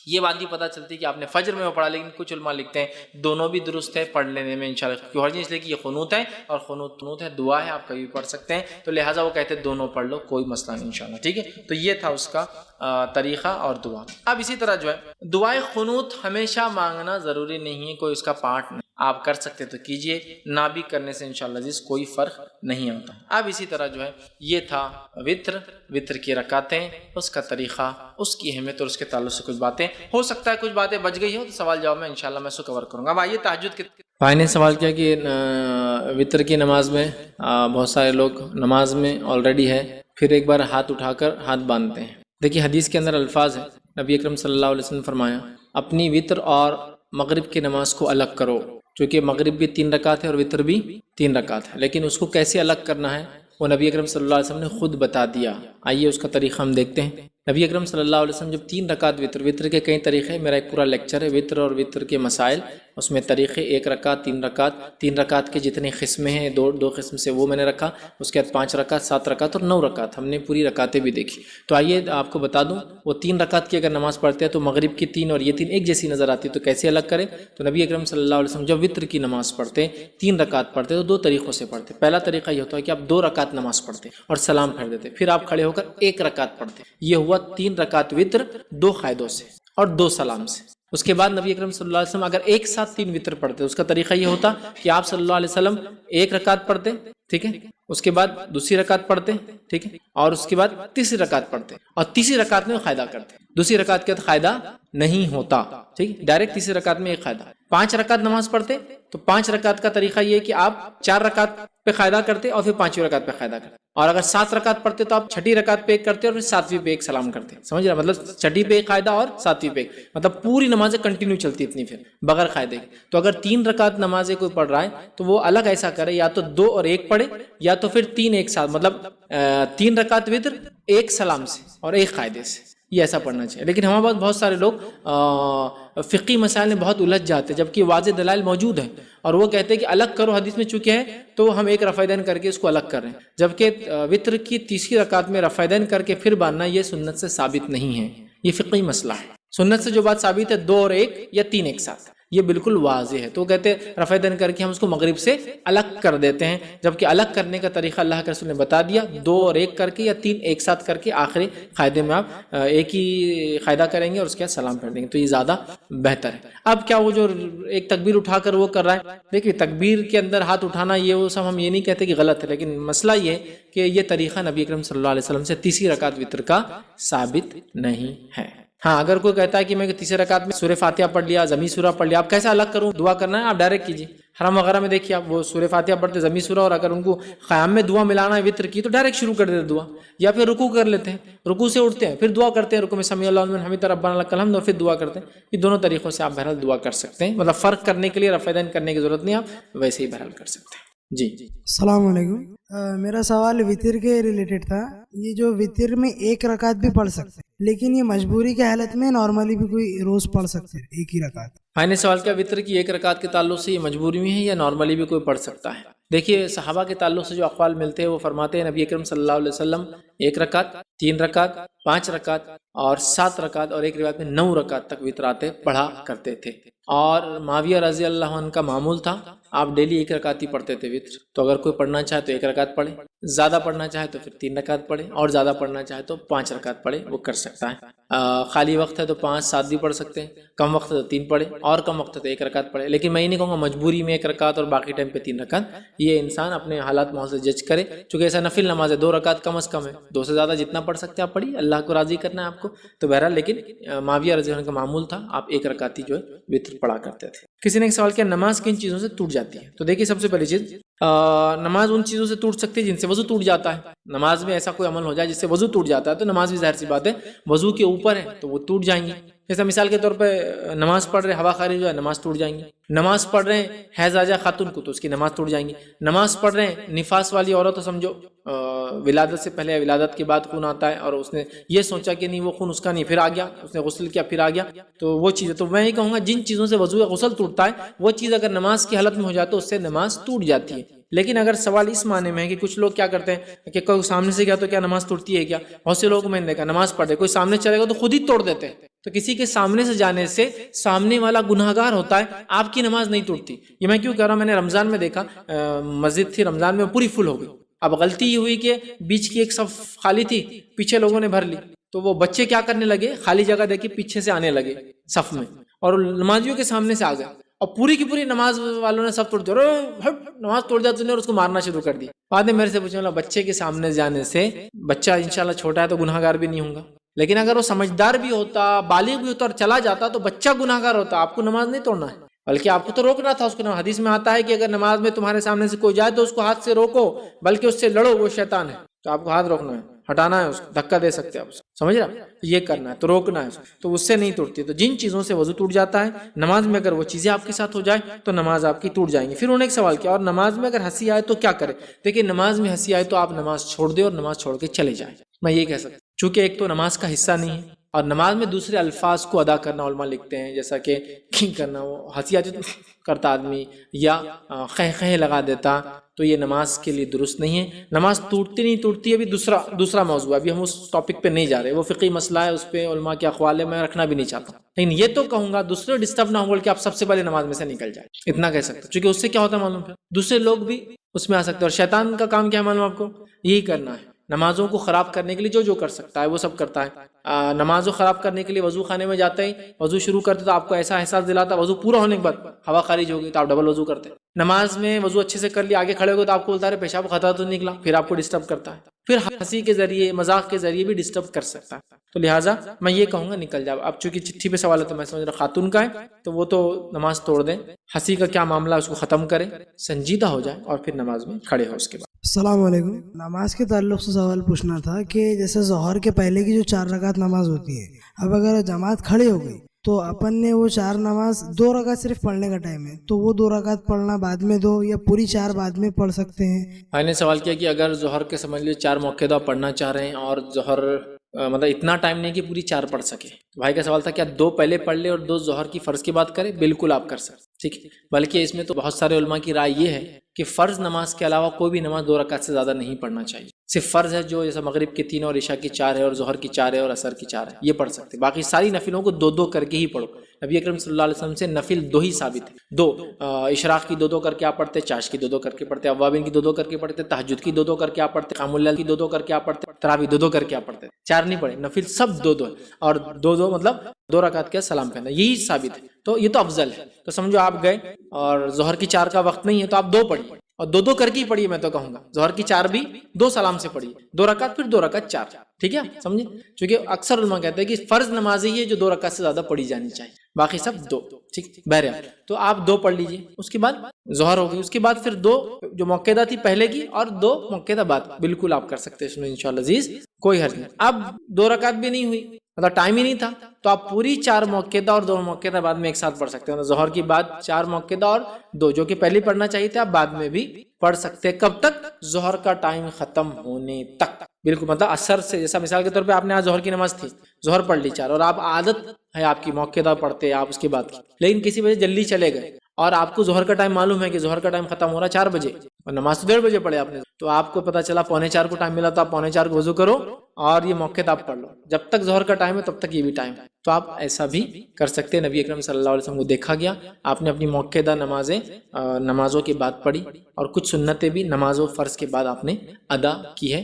یہ بات بھی پتہ چلتی ہے کہ آپ نے فجر میں وہ پڑھا، لیکن کچھ علماء لکھتے ہیں دونوں بھی درست ہے پڑھ لینے میں انشاءاللہ، کیوں حرج نہیں، اس لیے کہ یہ قنوت ہے اور قنوت ہے، دعا ہے، آپ کبھی پڑھ سکتے ہیں، تو لہٰذا وہ کہتے ہیں دونوں پڑھ لو، کوئی مسئلہ نہیں انشاءاللہ، ٹھیک ہے۔ تو یہ تھا اس کا طریقہ اور دعا۔ اب اسی طرح جو ہے دعائے قنوت ہمیشہ مانگنا ضروری نہیں ہے، کوئی اس کا پارٹ نہیں، آپ کر سکتے تو کیجئے، نہ بھی کرنے سے انشاءاللہ عزیز کوئی فرق نہیں ہوتا۔ اب اسی طرح جو ہے یہ تھا وطر کی رکعتیں، اس کا طریقہ، اس کی اہمیت اور اس کے تعلق سے کچھ باتیں، ہو سکتا ہے کچھ باتیں بچ گئی ہو تو سوال جواب میں انشاءاللہ میں اس کو کور کروں گا۔ اب آئیے تہجد کے بھائی نے سوال کیا کہ وطر کی نماز میں بہت سارے لوگ نماز میں آلریڈی ہے، پھر ایک بار ہاتھ اٹھا کر ہاتھ باندھتے ہیں۔ دیکھیے حدیث کے اندر الفاظ ہیں، نبی اکرم صلی اللہ علیہ وسلم نے فرمایا اپنی وطر اور مغرب کی نماز کو الگ کرو، چونکہ مغرب بھی 3 رکعت ہے اور وطر بھی 3 رکعت ہے، لیکن اس کو کیسے الگ کرنا ہے وہ نبی اکرم صلی اللہ علیہ وسلم نے خود بتا دیا۔ آئیے اس کا طریقہ ہم دیکھتے ہیں۔ نبی اکرم صلی اللہ علیہ وسلم جب 3 رکعت وطر کے کئی طریقے، میرا ایک پورا لیکچر ہے وطر اور وطر کے مسائل، اس میں طریقے 1 رکعت 3 رکعت کے جتنے قسمیں ہیں، دو قسم سے وہ میں نے رکھا، اس کے بعد 5 رکعت 7 رکعت اور 9 رکعت، ہم نے پوری رکعتیں بھی دیکھی۔ تو آئیے آپ کو بتا دوں، وہ 3 رکعت کی اگر نماز پڑھتے ہیں تو مغرب کی 3 اور یہ 3 ایک جیسی نظر آتی ہے، تو کیسے الگ کریں؟ تو نبی اکرم صلی اللہ علیہ وسلم جب وطر کی نماز پڑھتے 3 رکعت پڑھتے تو 2 طریقوں سے پڑھتے۔ پہلا طریقہ یہ ہوتا ہے کہ آپ 2 رکعت نماز پڑھتے اور سلام پھیر دیتے، پھر آپ کھڑے ہو کر 1 رکعت پڑھتے، یہ ہوا 3 رکعت وطر 2 قاعدوں سے اور 2 سلام سے۔ اس کے بعد نبی اکرم صلی اللہ علیہ وسلم اگر ایک ساتھ 3 وطر پڑھتے، اس کا طریقہ یہ ہوتا کہ آپ صلی اللہ علیہ وسلم 1 رکعت پڑھتے، ٹھیک ہے، اس کے بعد دوسری رکعت پڑھتے، ٹھیک ہے، اور اس کے بعد تیسری رکعت پڑھتے، اور تیسری رکعت میں قاعدہ کرتے، دوسری رکعت کے بعد قاعدہ نہیں ہوتا، ٹھیک، ڈائریکٹ تیسری رکعت میں ایک قاعدہ۔ 5 رکعت نماز پڑھتے تو 5 رکعت کا طریقہ یہ ہے کہ آپ 4 رکعت پہ قاعدہ کرتے اور پھر 5ویں رکعت پہ قاعدہ کرتے، اور اگر 7 رکعت پڑھتے تو آپ 6ٹھی رکعت پہ ایک کرتے اور پھر 7ویں پہ ایک سلام کرتے، سمجھ رہے، مطلب 6ٹھی پہ ایک قاعدہ اور 7ویں پہ ایک، مطلب پوری نمازیں کنٹینیو چلتی اتنی پھر بغیر قاعدے کے۔ تو اگر 3 رکعت نمازیں کوئی پڑھ رہا ہے تو وہ الگ ایسا کرے، یا تو 2 اور 1 پڑھے، یا تو پھر 3 ایک ساتھ، مطلب 3 رکعت وطر 1 سلام سے اور 1 قاعدے سے، یہ ایسا پڑھنا چاہیے۔ لیکن ہمارے پاس بہت سارے لوگ فقہی مسائل میں بہت الجھ جاتے ہیں، جبکہ واضح دلائل موجود ہیں، اور وہ کہتے ہیں کہ الگ کرو، حدیث میں چونکہ ہے تو ہم ایک رفع دین کر کے اس کو الگ کر رہے ہیں، جبکہ وطر کی تیسری رکعت میں رفع دین کر کے پھر باندھنا یہ سنت سے ثابت نہیں ہے، یہ فقہی مسئلہ ہے۔ سنت سے جو بات ثابت ہے 2 اور 1 یا 3 ایک ساتھ، یہ بالکل واضح ہے۔ تو وہ کہتے ہیں رفع دین کر کے ہم اس کو مغرب سے الگ کر دیتے ہیں، جبکہ الگ کرنے کا طریقہ اللہ کے رسول نے بتا دیا، 2 اور 1 کر کے یا 3 ایک ساتھ کر کے آخری قاعدے میں آپ ایک ہی قاعدہ کریں گے اور اس کے بعد سلام پھیر دیں گے، تو یہ زیادہ بہتر ہے۔ اب کیا وہ جو ایک تکبیر اٹھا کر وہ کر رہا ہے، دیکھیے تکبیر کے اندر ہاتھ اٹھانا یہ وہ سب ہم یہ نہیں کہتے کہ غلط ہے، لیکن مسئلہ یہ ہے کہ یہ طریقہ نبی اکرم صلی اللہ علیہ وسلم سے تیسری رکعت وطر کا ثابت نہیں ہے۔ ہاں اگر کوئی کہتا ہے کہ میں تیسری رکعت میں سورہ فاتحہ پڑھ لیا، زمین سورہ پڑھ لیا، آپ کیسے الگ کروں، دعا کرنا ہے آپ ڈائریکٹ کیجیے۔ حرم وغیرہ میں دیکھیے آپ وہ سورہ فاتحہ پڑھتے زمین سورہ، اور اگر ان کو قیام میں دعا ملانا ہے وطر کی تو ڈائریکٹ شروع کر دیتے دعا، یا پھر رکوع کر لیتے ہیں، رکوع سے اٹھتے ہیں پھر دعا کرتے ہیں، رکوع میں سمیع اللہ لمن حمدہ ربنا لک الحمد، اور پھر دعا کرتے ہیں۔ یہ دونوں طریقوں سے آپ بہرحال دعا کر سکتے ہیں، مطلب فرق کرنے کے لیے رفع دین کرنے کی ضرورت نہیں، آپ ویسے ہی بہرحال کر سکتے ہیں۔ جی السلام علیکم، میرا سوال وطر کے ریلیٹڈ تھا۔ یہ جو وطر میں 1 رکعت بھی پڑھ سکتے ہیں، لیکن یہ مجبوری کی حالت میں نارملی بھی کوئی روز پڑھ سکتے ہیں 1 ہی رکعت؟ میں نے سوال کیا وطر کی 1 رکعت کے تعلق سے یہ مجبوری میں ہے یا نارملی بھی کوئی پڑھ سکتا ہے؟ دیکھیے صحابہ کے تعلق سے جو اقوال ملتے ہیں وہ فرماتے ہیں نبی اکرم صلی اللہ علیہ وسلم 1 رکعت 3 رکعت 5 رکعت اور 7 رکعت اور ایک روایت میں 9 رکعت تک وطراتے پڑھا کرتے تھے، اور معاویہ رضی اللہ عنہ کا معمول تھا آپ ڈیلی 1 رکعت ہی پڑھتے تھے وطر، تو اگر کوئی پڑھنا چاہے تو 1 رکعت پڑھے، زیادہ پڑھنا چاہے تو پھر 3 رکعت پڑھے، اور زیادہ پڑھنا چاہے تو 5 رکعت پڑھے، وہ کر سکتا ہے۔ خالی وقت ہے تو 5 7 بھی پڑھ سکتے ہیں، کم وقت ہے تو 3 پڑھے، اور کم وقت ہے تو 1 رکعت پڑھے، لیکن میں یہ نہیں کہوں گا مجبوری میں 1 رکعت اور باقی ٹائم پہ 3 رکعت، یہ انسان اپنے حالات ماحول سے جج کرے، چونکہ ایسا نفل نماز ہے 2 رکعت کم از کم ہے، 2 سے زیادہ جتنا پڑھ سکتے ہیں آپ پڑھیے، اللہ کو راضی کرنا ہے آپ کو، تو بہرحال لیکن معاویہ رضی اللہ عنہ کا معمول تھا آپ 1 رکعت ہی جو ہے وطر پڑھا کرتے تھے۔ کسی نے ایک سوال کیا نماز کن چیزوں سے ٹوٹ جاتی ہے؟ تو دیکھیے سب سے پہلی چیز نماز ان چیزوں سے ٹوٹ سکتی ہے جن سے وضو ٹوٹ جاتا ہے، نماز میں ایسا کوئی عمل ہو جائے جس سے وضو ٹوٹ جاتا ہے تو نماز بھی ظاہر سی بات ہے وضو کے اوپر ہے تو وہ ٹوٹ جائیں گی، جیسا مثال کے طور پہ نماز پڑھ رہے ہوا خارج جو ہے نماز ٹوٹ جائیں گی، نماز پڑھ رہے ہیں حیض آ جائے خاتون کو تو اس کی نماز ٹوٹ جائیں گی، نماز پڑھ رہے ہیں نفاس والی عورت تو سمجھو ولادت سے پہلے ولادت کے بعد خون آتا ہے اور اس نے یہ سوچا کہ نہیں وہ خون اس کا نہیں پھر آ گیا، اس نے غسل کیا پھر آ گیا، تو وہ چیز ہے، تو میں یہ کہوں گا جن چیزوں سے وضو غسل ٹوٹتا ہے وہ چیز اگر نماز کی حالت میں ہو جائے تو اس سے نماز ٹوٹ جاتی ہے۔ لیکن اگر سوال اس معنی میں ہے کہ کچھ لوگ کیا کرتے ہیں کہ کوئی سامنے سے گیا تو کیا نماز ٹوٹتی ہے کیا، بہت سے لوگ میں نے دیکھا نماز پڑھتے کوئی سامنے چلے گا تو خود ہی توڑ دیتے ہیں، تو کسی کے سامنے سے جانے سے سامنے والا گناہگار ہوتا ہے، آپ کی نماز نہیں ٹوٹتی. یہ میں کیوں کہہ رہا ہوں، میں نے رمضان میں دیکھا مسجد تھی، رمضان میں پوری فل ہو گئی. اب غلطی یہ ہوئی کہ بیچ کی ایک صف خالی تھی، پیچھے لوگوں نے بھر لی، تو وہ بچے کیا کرنے لگے، خالی جگہ دیکھ کے پیچھے سے آنے لگے صف میں، اور نمازیوں کے سامنے سے آ گئے، اور پوری کی پوری نماز والوں نے سب توڑ دیا، نماز توڑ دیا تو نے، اور اس کو مارنا شروع کر دی. بعد میں میرے سے پوچھنے لگا، بچے کے سامنے جانے سے، بچہ انشاءاللہ چھوٹا ہے تو گناہ گار بھی نہیں ہوگا، لیکن اگر وہ سمجھدار بھی ہوتا، بالغ بھی ہوتا اور چلا جاتا تو بچہ گناہ گار ہوتا. آپ کو نماز نہیں توڑنا ہے، بلکہ آپ کو تو روکنا تھا اس کو. حدیث میں آتا ہے کہ اگر نماز میں تمہارے سامنے سے کوئی جائے تو اس کو ہاتھ سے روکو، بلکہ اس سے لڑو، وہ شیطان ہے. تو آپ کو ہاتھ روکنا ہے، ہٹانا ہے، اس کو دھکا دے سکتے ہیں آپ، سمجھ رہا، یہ کرنا ہے، تو روکنا ہے، تو اس سے نہیں ٹوٹتی. تو جن چیزوں سے وضو ٹوٹ جاتا ہے نماز میں، اگر وہ چیزیں آپ کے ساتھ ہو جائے تو نماز آپ کی ٹوٹ جائیں گی. پھر انہوں نے ایک سوال کیا، اور نماز میں اگر ہنسی آئے تو کیا کرے؟ دیکھیں، نماز میں ہنسی آئے تو آپ نماز چھوڑ دیں اور نماز چھوڑ کے چلے جائیں. میں یہ کہہ سکتا ہوں، چونکہ ایک تو نماز کا حصہ نہیں ہے، اور نماز میں دوسرے الفاظ کو ادا کرنا، علماء لکھتے ہیں جیسا کہ کرنا، وہ ہنسی آتی کرتا آدمی یا خہ لگا دیتا، تو یہ نماز کے لیے درست نہیں ہے. نماز ٹوٹتی نہیں ٹوٹتی ہے، ابھی دوسرا موضوع ہے، ابھی ہم اس ٹاپک پہ نہیں جا رہے، وہ فقہی مسئلہ ہے، اس پہ علماء کے اقوال ہے، میں رکھنا بھی نہیں چاہتا ہوں. لیکن یہ تو کہوں گا دوسرے ڈسٹرب نہ ہو بول کہ آپ سب سے پہلے نماز میں سے نکل جائے، اتنا کہہ سکتے، کیونکہ اس سے کیا ہوتا ہے معلوم ہے، دوسرے لوگ بھی اس میں آ سکتے ہیں. اور شیطان کا کام کیا ہے معلوم آپ کو، یہی کرنا ہے، نمازوں کو خراب کرنے کے لیے جو کر سکتا ہے وہ سب کرتا ہے. نماز کو خراب کرنے کے لیے وضو خانے میں جاتے ہی وضو شروع کرتے تو آپ کو ایسا احساس دلاتا، وضو پورا ہونے کے بعد ہوا خارج ہوگی تو آپ ڈبل وضو کرتے. نماز میں وضو اچھے سے کر لیا، آگے کھڑے ہوگے تو آپ کو بولتا ہے پیشاب خطا تو نکلا، پھر آپ کو ڈسٹرب کرتا ہے، پھر ہنسی کے ذریعے، مذاق کے ذریعے بھی ڈسٹرب کر سکتا ہے. تو لہٰذا میں یہ کہوں گا نکل جاؤ. اب چونکہ چٹھی پہ سوال ہے تو میں سمجھ رہا خاتون کا ہے تو وہ تو نماز توڑ دیں. ہنسی کا کیا معاملہ ہے اس کو ختم کریں، سنجیدہ ہو جائے اور پھر نماز میں کھڑے ہو. اس کے بعد السلام علیکم. نماز کے تعلق سے سوال پوچھنا تھا کہ جیسے ظہر کے پہلے کی جو 4 رکعت نماز ہوتی ہے، اب اگر جماعت کھڑی ہو گئی تو اپن نے وہ 4 نماز 2 رکعت صرف پڑھنے کا ٹائم ہے، تو وہ 2 رکعت پڑھنا بعد میں دو یا پوری 4 بعد میں پڑھ سکتے ہیں؟ بھائی نے سوال کیا کہ اگر ظہر کے سمجھ لیے 4 موقع آپ پڑھنا چاہ رہے ہیں اور ظہر مطلب اتنا ٹائم نہیں کہ پوری 4 پڑھ سکے. بھائی کا سوال تھا کیا 2 پہلے پڑھ لے اور 2 ظہر کی فرض کی بات کرے؟ بالکل آپ کر سکتے، ٹھیک ہے. بلکہ اس میں تو بہت سارے علماء کی رائے یہ ہے کہ فرض نماز کے علاوہ کوئی بھی نماز 2 رکعت سے زیادہ نہیں پڑھنا چاہیے. صرف فرض ہے جو جیسا مغرب کی 3 اور عشاء کی 4 ہے اور ظہر کی 4 ہے اور عصر کی 4 ہے، یہ پڑھ سکتے. باقی ساری نفلوں کو 2 کر کے ہی پڑھو. نبی اکرم صلی اللہ علیہ وسلم سے نفل 2 ہی ثابت ہے. 2 اشراق کی 2 کر کے آپ پڑھتے، چاش کی 2 کر کے پڑھتے، اوابین کی 2 کر کے پڑھتے، تہجد کی 2 کر کے آپ پڑھتے، قیام اللیل کی 2 کر کے آپ پڑھتے، تراویح 2 کر کے آپ پڑھتے. 4 نہیں پڑھے، نفل سب 2 ہے، اور 2 مطلب 2 رکعت کے سلام پھیرنا، یہی ثابت ہے. تو یہ تو افضل ہے. تو سمجھو آپ گئے اور ظہر کی 4 کا وقت نہیں ہے تو آپ 2 پڑھیے، اور 2 کر کے ہی پڑھیے. میں تو کہوں گا ظہر کی 4 بھی 2 سلام سے پڑھیے، 2 رکعت پھر 2 رکعت 4، ٹھیک ہے، سمجھے. کیونکہ اکثر علماء کہتے ہیں کہ فرض نماز ہی ہے جو 2 رکعت سے زیادہ پڑھی جانی چاہیے، باقی سب 2، ٹھیک. بہرحال تو آپ 2 پڑھ لیجئے، اس کے بعد ظہر ہو گئی، اس کے بعد پھر 2 جو موقعہ تھی پہلے کی اور 2 موقعہ بعد، بالکل آپ کر سکتے ہیں، اس میں انشاءاللہ عزیز کوئی حرج نہیں. اب 2 رکعت بھی نہیں ہوئی، مطلب ٹائم ہی نہیں تھا، تو آپ پوری 4 موقعہ اور 2 موقعہ بعد میں ایک ساتھ پڑھ سکتے ہیں. ظہر کی بعد 4 موقعہ اور 2 جو کہ پہلے پڑھنا چاہیے تھا، آپ بعد میں بھی پڑھ سکتے ہیں. کب تک؟ ظہر کا ٹائم ختم ہونے تک، بالکل. مطلب عصر سے، جیسا مثال کے طور پہ آپ نے آج ظہر کی نماز تھی، ظہر پڑھ لی 4 اور آپ عادت ہے آپ کی موقعہ پڑھتے آپ اس کے بعد کی، لیکن کسی وجہ جلدی چلے گئے اور آپ کو ظہر کا ٹائم معلوم ہے کہ ظہر کا ٹائم ختم ہو رہا ہے 4 بجے اور نماز تو 1:30 بجے پڑھے آپ نے، تو آپ کو پتا چلا 3:45 کو ٹائم ملا تو آپ 3:45 کو وضو کرو اور یہ موقع آپ پڑھ لو. جب تک ظہر کا ٹائم ہے تب تک یہ بھی ٹائم ہے، تو آپ ایسا بھی کر سکتے ہیں. نبی اکرم صلی اللہ علیہ وسلم کو دیکھا گیا، آپ نے اپنی موقعہ نمازوں کے بعد پڑھی اور کچھ سنتیں بھی نماز و فرض کے بعد آپ نے ادا کی ہے.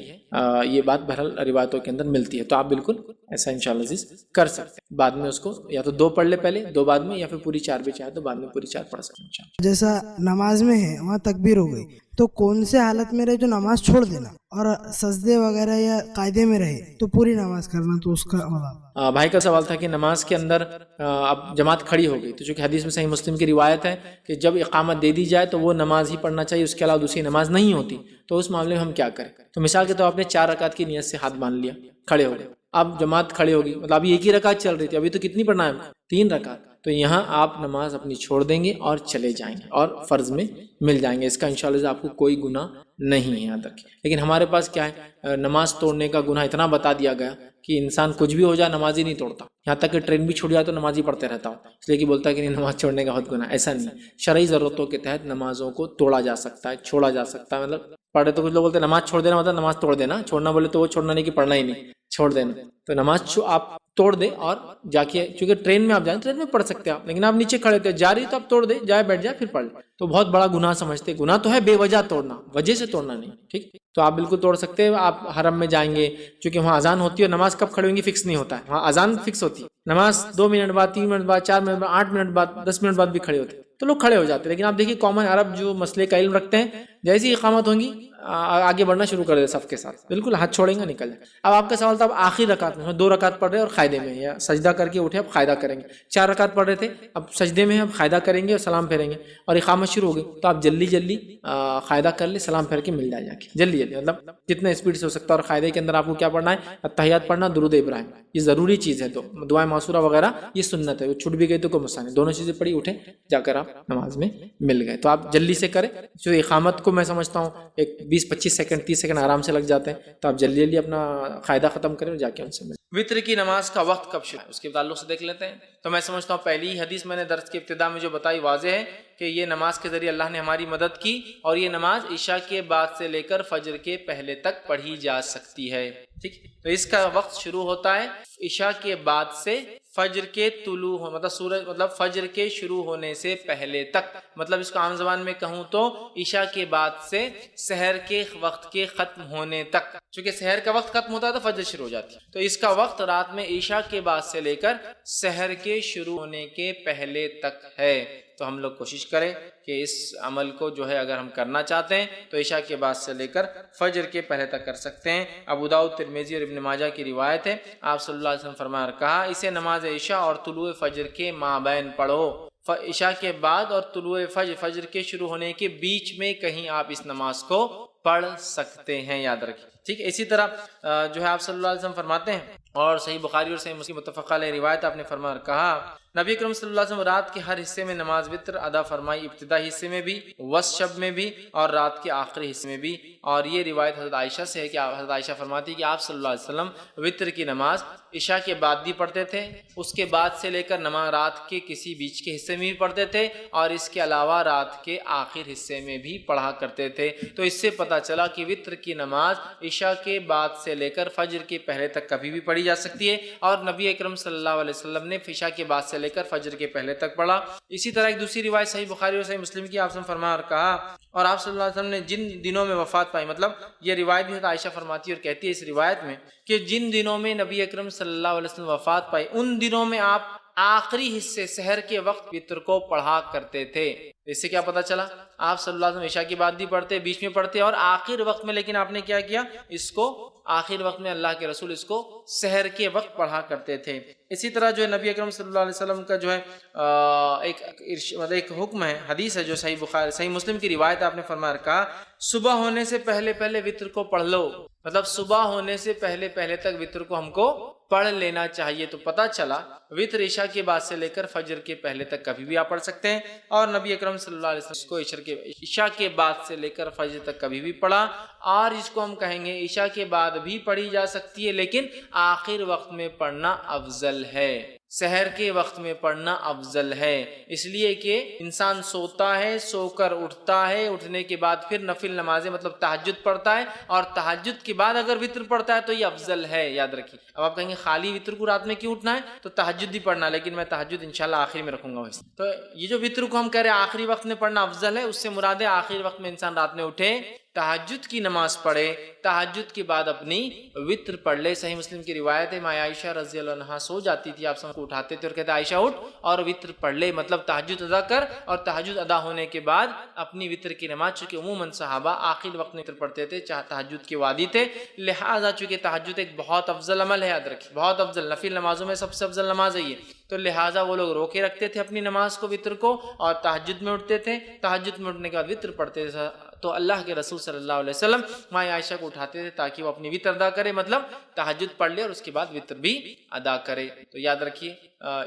یہ بات بہرحال روایتوں کے اندر ملتی ہے، تو آپ بالکل ایسا انشاءاللہ عزیز کر سکتے ہیں. بعد میں اس کو یا تو 2 پڑھ لے پہلے، 2 بعد میں، یا پھر پوری 4 بھی چاہے تو بعد میں پوری 4 پڑھ سکتے ہیں. جیسا نماز میں ہے وہاں تکبیر ہو گئی تو کون سے حالت میں رہے جو نماز چھوڑ دینا، اور سجدے وغیرہ یا قاعدے میں رہے تو پوری نماز کرنا، تو اس کا بھائی کا سوال تھا کہ نماز کے اندر اب جماعت کھڑی ہو گئی تو چونکہ حدیث میں صحیح مسلم کی روایت ہے کہ جب اقامت دے دی جائے تو وہ نماز ہی پڑھنا چاہیے، اس کے علاوہ دوسری نماز نہیں ہوتی. تو اس معاملے میں ہم کیا کریں؟ تو مثال کے طور آپ نے 4 رکعت کی نیت سے ہاتھ باندھ لیا، کھڑے ہو گئے، اب جماعت کھڑی ہوگی، مطلب ابھی ایک ہی رکعت چل رہی تھی، ابھی تو کتنی پڑھنا ہے؟ 3 رکعت. تو یہاں آپ نماز اپنی چھوڑ دیں گے اور چلے جائیں گے اور فرض میں مل جائیں گے. اس کا انشاءاللہ آپ کو کوئی گناہ نہیں ہے یہاں تک. لیکن ہمارے پاس کیا ہے، نماز توڑنے کا گناہ اتنا بتا دیا گیا کہ انسان کچھ بھی ہو جائے نماز ہی نہیں توڑتا، یہاں تک کہ ٹرین بھی چھوٹ جائے تو نماز ہی پڑھتے رہتا ہوں، اس لیے کہ بولتا ہے کہ نہیں نماز چھوڑنے کا بہت گناہ. ایسا نہیں، شرعی ضرورتوں کے تحت نمازوں کو توڑا جا سکتا ہے، چھوڑا جا سکتا ہے. مطلب پڑھے تو کچھ لوگ بولتے ہیں نماز چھوڑ دینا مطلب نماز توڑ دینا، چھوڑنا بولے تو وہ چھوڑنا نہیں کہ پڑھنا ہی نہیں. چھوڑ دینا. تو نماز آپ توڑ دے اور جا کے, چونکہ ٹرین میں آپ جائیں ٹرین میں پڑھ سکتے ہیں آپ, لیکن آپ نیچے کھڑے تھے جا رہی تو آپ توڑ دے, جائے بیٹھ جائے پھر پڑھ لے. تو بہت بڑا گناہ سمجھتے, گناہ تو ہے بے وجہ توڑنا, وجہ سے توڑنا نہیں, ٹھیک. تو آپ بالکل توڑ سکتے ہیں. آپ حرم میں جائیں گے, چونکہ وہاں اذان ہوتی ہے اور نماز کب کھڑی ہویں گی فکس نہیں ہوتا ہے, وہاں اذان فکس ہوتی ہے, نماز 2 منٹ بعد, 3 منٹ بعد, 4 منٹ بعد, 8 منٹ بعد, 10 منٹ بعد بھی کھڑے ہوتے ہیں, تو لوگ کھڑے ہو جاتے ہیں. لیکن آپ دیکھیے کامن عرب جو مسئلے کا علم رکھتے ہیں, جیسی ہی اقامت ہوں گی آگے بڑھنا شروع کر دے صف کے ساتھ, بالکل ہاتھ چھوڑیں گے نکل جائے. اب آپ کا سوال تھا اب آخری رکعت میں 2 رکعت پڑھ رہے اور قاعدے میں, یا سجدہ کر کے اٹھے اب قاعدہ کریں گے, 4 رکعت پڑھ رہے تھے اب سجدے میں اب قاعدہ کریں گے اور سلام پھیریں گے, اور اقامت شروع ہو گئی, تو آپ جلدی جلدی قاعدہ کر لیں, سلام پھیر کے مل جائے جا کے جلدی جلدی, مطلب جتنا اسپیڈ سے ہو سکتا ہے. اور قاعدے کے اندر آپ کو کیا پڑھنا ہے, اتحیات پڑھنا, درود ابراہیم, یہ ضروری چیز ہے. تو دعائیں معصورہ وغیرہ یہ سنت ہے, وہ چھوٹ بھی گئی تو کوئی مسئلہ نہیں, دونوں چیزیں پڑھی اٹھیں جا کر آپ نماز میں مل گئے. تو آپ جلدی سے کریں, جو اقامت کو میں سمجھتا ہوں ایک 20-25 سیکنڈ 30 سیکنڈ آرام سے لگ جاتے ہیں, تو آپ جلدی جلدی اپنا قاعدہ ختم کریں اور جا کے ان سے ملیں. وطر کی نماز کا وقت کب شروع ہے اس کے تعلق سے دیکھ لیتے ہیں. تو میں سمجھتا ہوں پہلی حدیث میں نے درس کی ابتدا میں جو بتائی واضح ہے کہ یہ نماز کے ذریعے اللہ نے ہماری مدد کی, اور یہ نماز عشاء کے بعد سے لے کر فجر کے پہلے تک پڑھی جا سکتی ہے, ٹھیک. تو اس کا وقت شروع ہوتا ہے عشاء کے بعد سے فجر کے طلوع, مطلب سورج, مطلب فجر کے شروع ہونے سے پہلے تک, مطلب اس کو عام زبان میں کہوں تو عشاء کے بعد سے سحر کے وقت کے ختم ہونے تک. چونکہ سحر کا وقت ختم ہوتا ہے تو فجر شروع ہو جاتی ہے, تو اس کا وقت رات میں عشاء کے بعد سے لے کر سحر کے شروع ہونے کے پہلے تک ہے. تو ہم لوگ کوشش کریں کہ اس عمل کو جو ہے اگر ہم کرنا چاہتے ہیں تو عشاء کے بعد سے لے کر فجر کے پہلے تک کر سکتے ہیں. ابو داؤد, ترمذی اور ابن ماجہ کی روایت ہے, آپ صلی اللہ علیہ وسلم فرمایا اور کہا, اسے نماز عشاء اور طلوع فجر کے مابین پڑھو. عشاء کے بعد اور طلوع فجر کے شروع ہونے کے بیچ میں کہیں آپ اس نماز کو پڑھ سکتے ہیں, یاد رکھیں, ٹھیک. اسی طرح جو ہے آپ صلی اللہ علیہ وسلم فرماتے ہیں, اور صحیح بخاری اور صحیح مسلم متفق علیہ روایت, آپ نے فرمایا اور کہا, نبی اکرم صلی اللہ علیہ وسلم رات کے ہر حصے میں نماز وتر ادا فرمائی, ابتدائی حصے میں بھی, وسط شب میں بھی, اور رات کے آخری حصے میں بھی. اور یہ روایت حضرت عائشہ سے ہے کہ حضرت عائشہ فرماتی ہے کہ آپ صلی اللہ علیہ وسلم وتر کی نماز عشاء کے بعد بھی پڑھتے تھے, اس کے بعد سے لے کر نماز رات کے کسی بیچ کے حصے میں بھی پڑھتے تھے, اور اس کے علاوہ رات کے آخر حصے میں بھی پڑھا کرتے تھے. تو اس سے پتہ چلا کہ وتر کی نماز عشاء کے بعد سے لے کر فجر کے پہلے تک کبھی بھی پڑھی جا سکتی ہے, اور نبی اکرم صلی اللہ علیہ وسلم نے عشاء کے بعد سے لے کر فجر کے پہلے تک پڑھا. اسی طرح ایک دوسری روایت صحیح بخاری اور صحیح مسلم کی, آپ نے فرمایا اور کہا, اور آپ صلی اللہ علیہ وسلم نے جن دنوں میں وفات پائی, مطلب یہ روایت بھی عائشہ فرماتی ہے اور کہتی ہے اس روایت میں کہ جن دنوں میں نبی اکرم صلی اللہ علیہ وسلم وفات پائی ان دنوں میں آپ آخری حصے سحر کے وقت وتر کو پڑھا کرتے تھے. اس سے کیا پتا چلا, آپ صلی اللہ علیہ وسلم عشاء کی بعد بھی پڑھتے, بیچ میں پڑھتے, اور آخر وقت میں, لیکن آپ نے کیا کیا, اس کو آخر وقت میں اللہ کے رسول اس کو سحر کے وقت پڑھا کرتے تھے. اسی طرح جو ہے نبی اکرم صلی اللہ علیہ وسلم کا جو ہے ایک حکم ہے, حدیث ہے جو صحیح بخاری صحیح مسلم کی روایت, آپ نے فرمایا کہا, صبح ہونے سے پہلے پہلے وتر کو پڑھ لو, مطلب صبح ہونے سے پہلے پہلے تک وتر کو ہم کو پڑھ لینا چاہیے. تو پتہ چلا وتر عشاء کے بعد سے لے کر فجر کے پہلے تک کبھی بھی آپ پڑھ سکتے ہیں, اور نبی اکرم صلی اللہ علیہ وسلم کو عشاء کے بعد سے لے کر فجر تک کبھی بھی پڑھا. اور اس کو ہم کہیں گے عشاء کے بعد بھی پڑھی جا سکتی ہے, لیکن آخر وقت میں پڑھنا افضل ہے, سحر کے وقت میں پڑھنا افضل ہے. اس لیے کہ انسان سوتا ہے, سو کر اٹھتا ہے, اٹھنے کے بعد پھر نفل نمازیں مطلب تہجد پڑھتا ہے, اور تہجد کے بعد اگر وتر پڑھتا ہے تو یہ افضل ہے, یاد رکھیے. اب آپ کہیں گے خالی وتر کو رات میں کیوں اٹھنا ہے, تو تہجد بھی پڑھنا, لیکن میں تہجد انشاءاللہ آخری میں رکھوں گا. ویسے تو یہ جو وتر کو ہم کہہ رہے ہیں آخری وقت میں پڑھنا افضل ہے, اس سے مراد ہے آخری وقت میں انسان رات میں اٹھے, تہجد کی نماز پڑھے, تہجد کے بعد اپنی وتر پڑھ لے. صحیح مسلم کی روایت ہے, ماں عائشہ رضی اللہ عنہا سو جاتی تھی, آپ سب کو اٹھاتے تھے اور کہتے عائشہ اٹھ اور وتر پڑھ لے, مطلب تہجد ادا کر, اور تہجد ادا ہونے کے بعد اپنی وتر کی نماز, چونکہ عموماً صحابہ آخر وقت میں وتر پڑھتے تھے, چاہے تہجد کے وادی تھے, لہٰذا چونکہ تہجد ایک بہت افضل عمل ہے, یاد رکھیے, بہت افضل, نفل نمازوں میں سب سے افضل نماز ہے یہ, تو لہٰذا وہ لوگ روکے رکھتے تھے اپنی نماز کو, وتر کو, اور تہجد میں اٹھتے تھے, تہجد میں اٹھنے کے بعد وتر پڑھتے تھے. تو اللہ کے رسول صلی اللہ علیہ وسلم ماں عائشہ کو اٹھاتے تھے تاکہ وہ اپنی وتر ادا کرے, مطلب تہجد پڑھ لے اور اس کے بعد وتر بھی ادا کرے. تو یاد رکھیے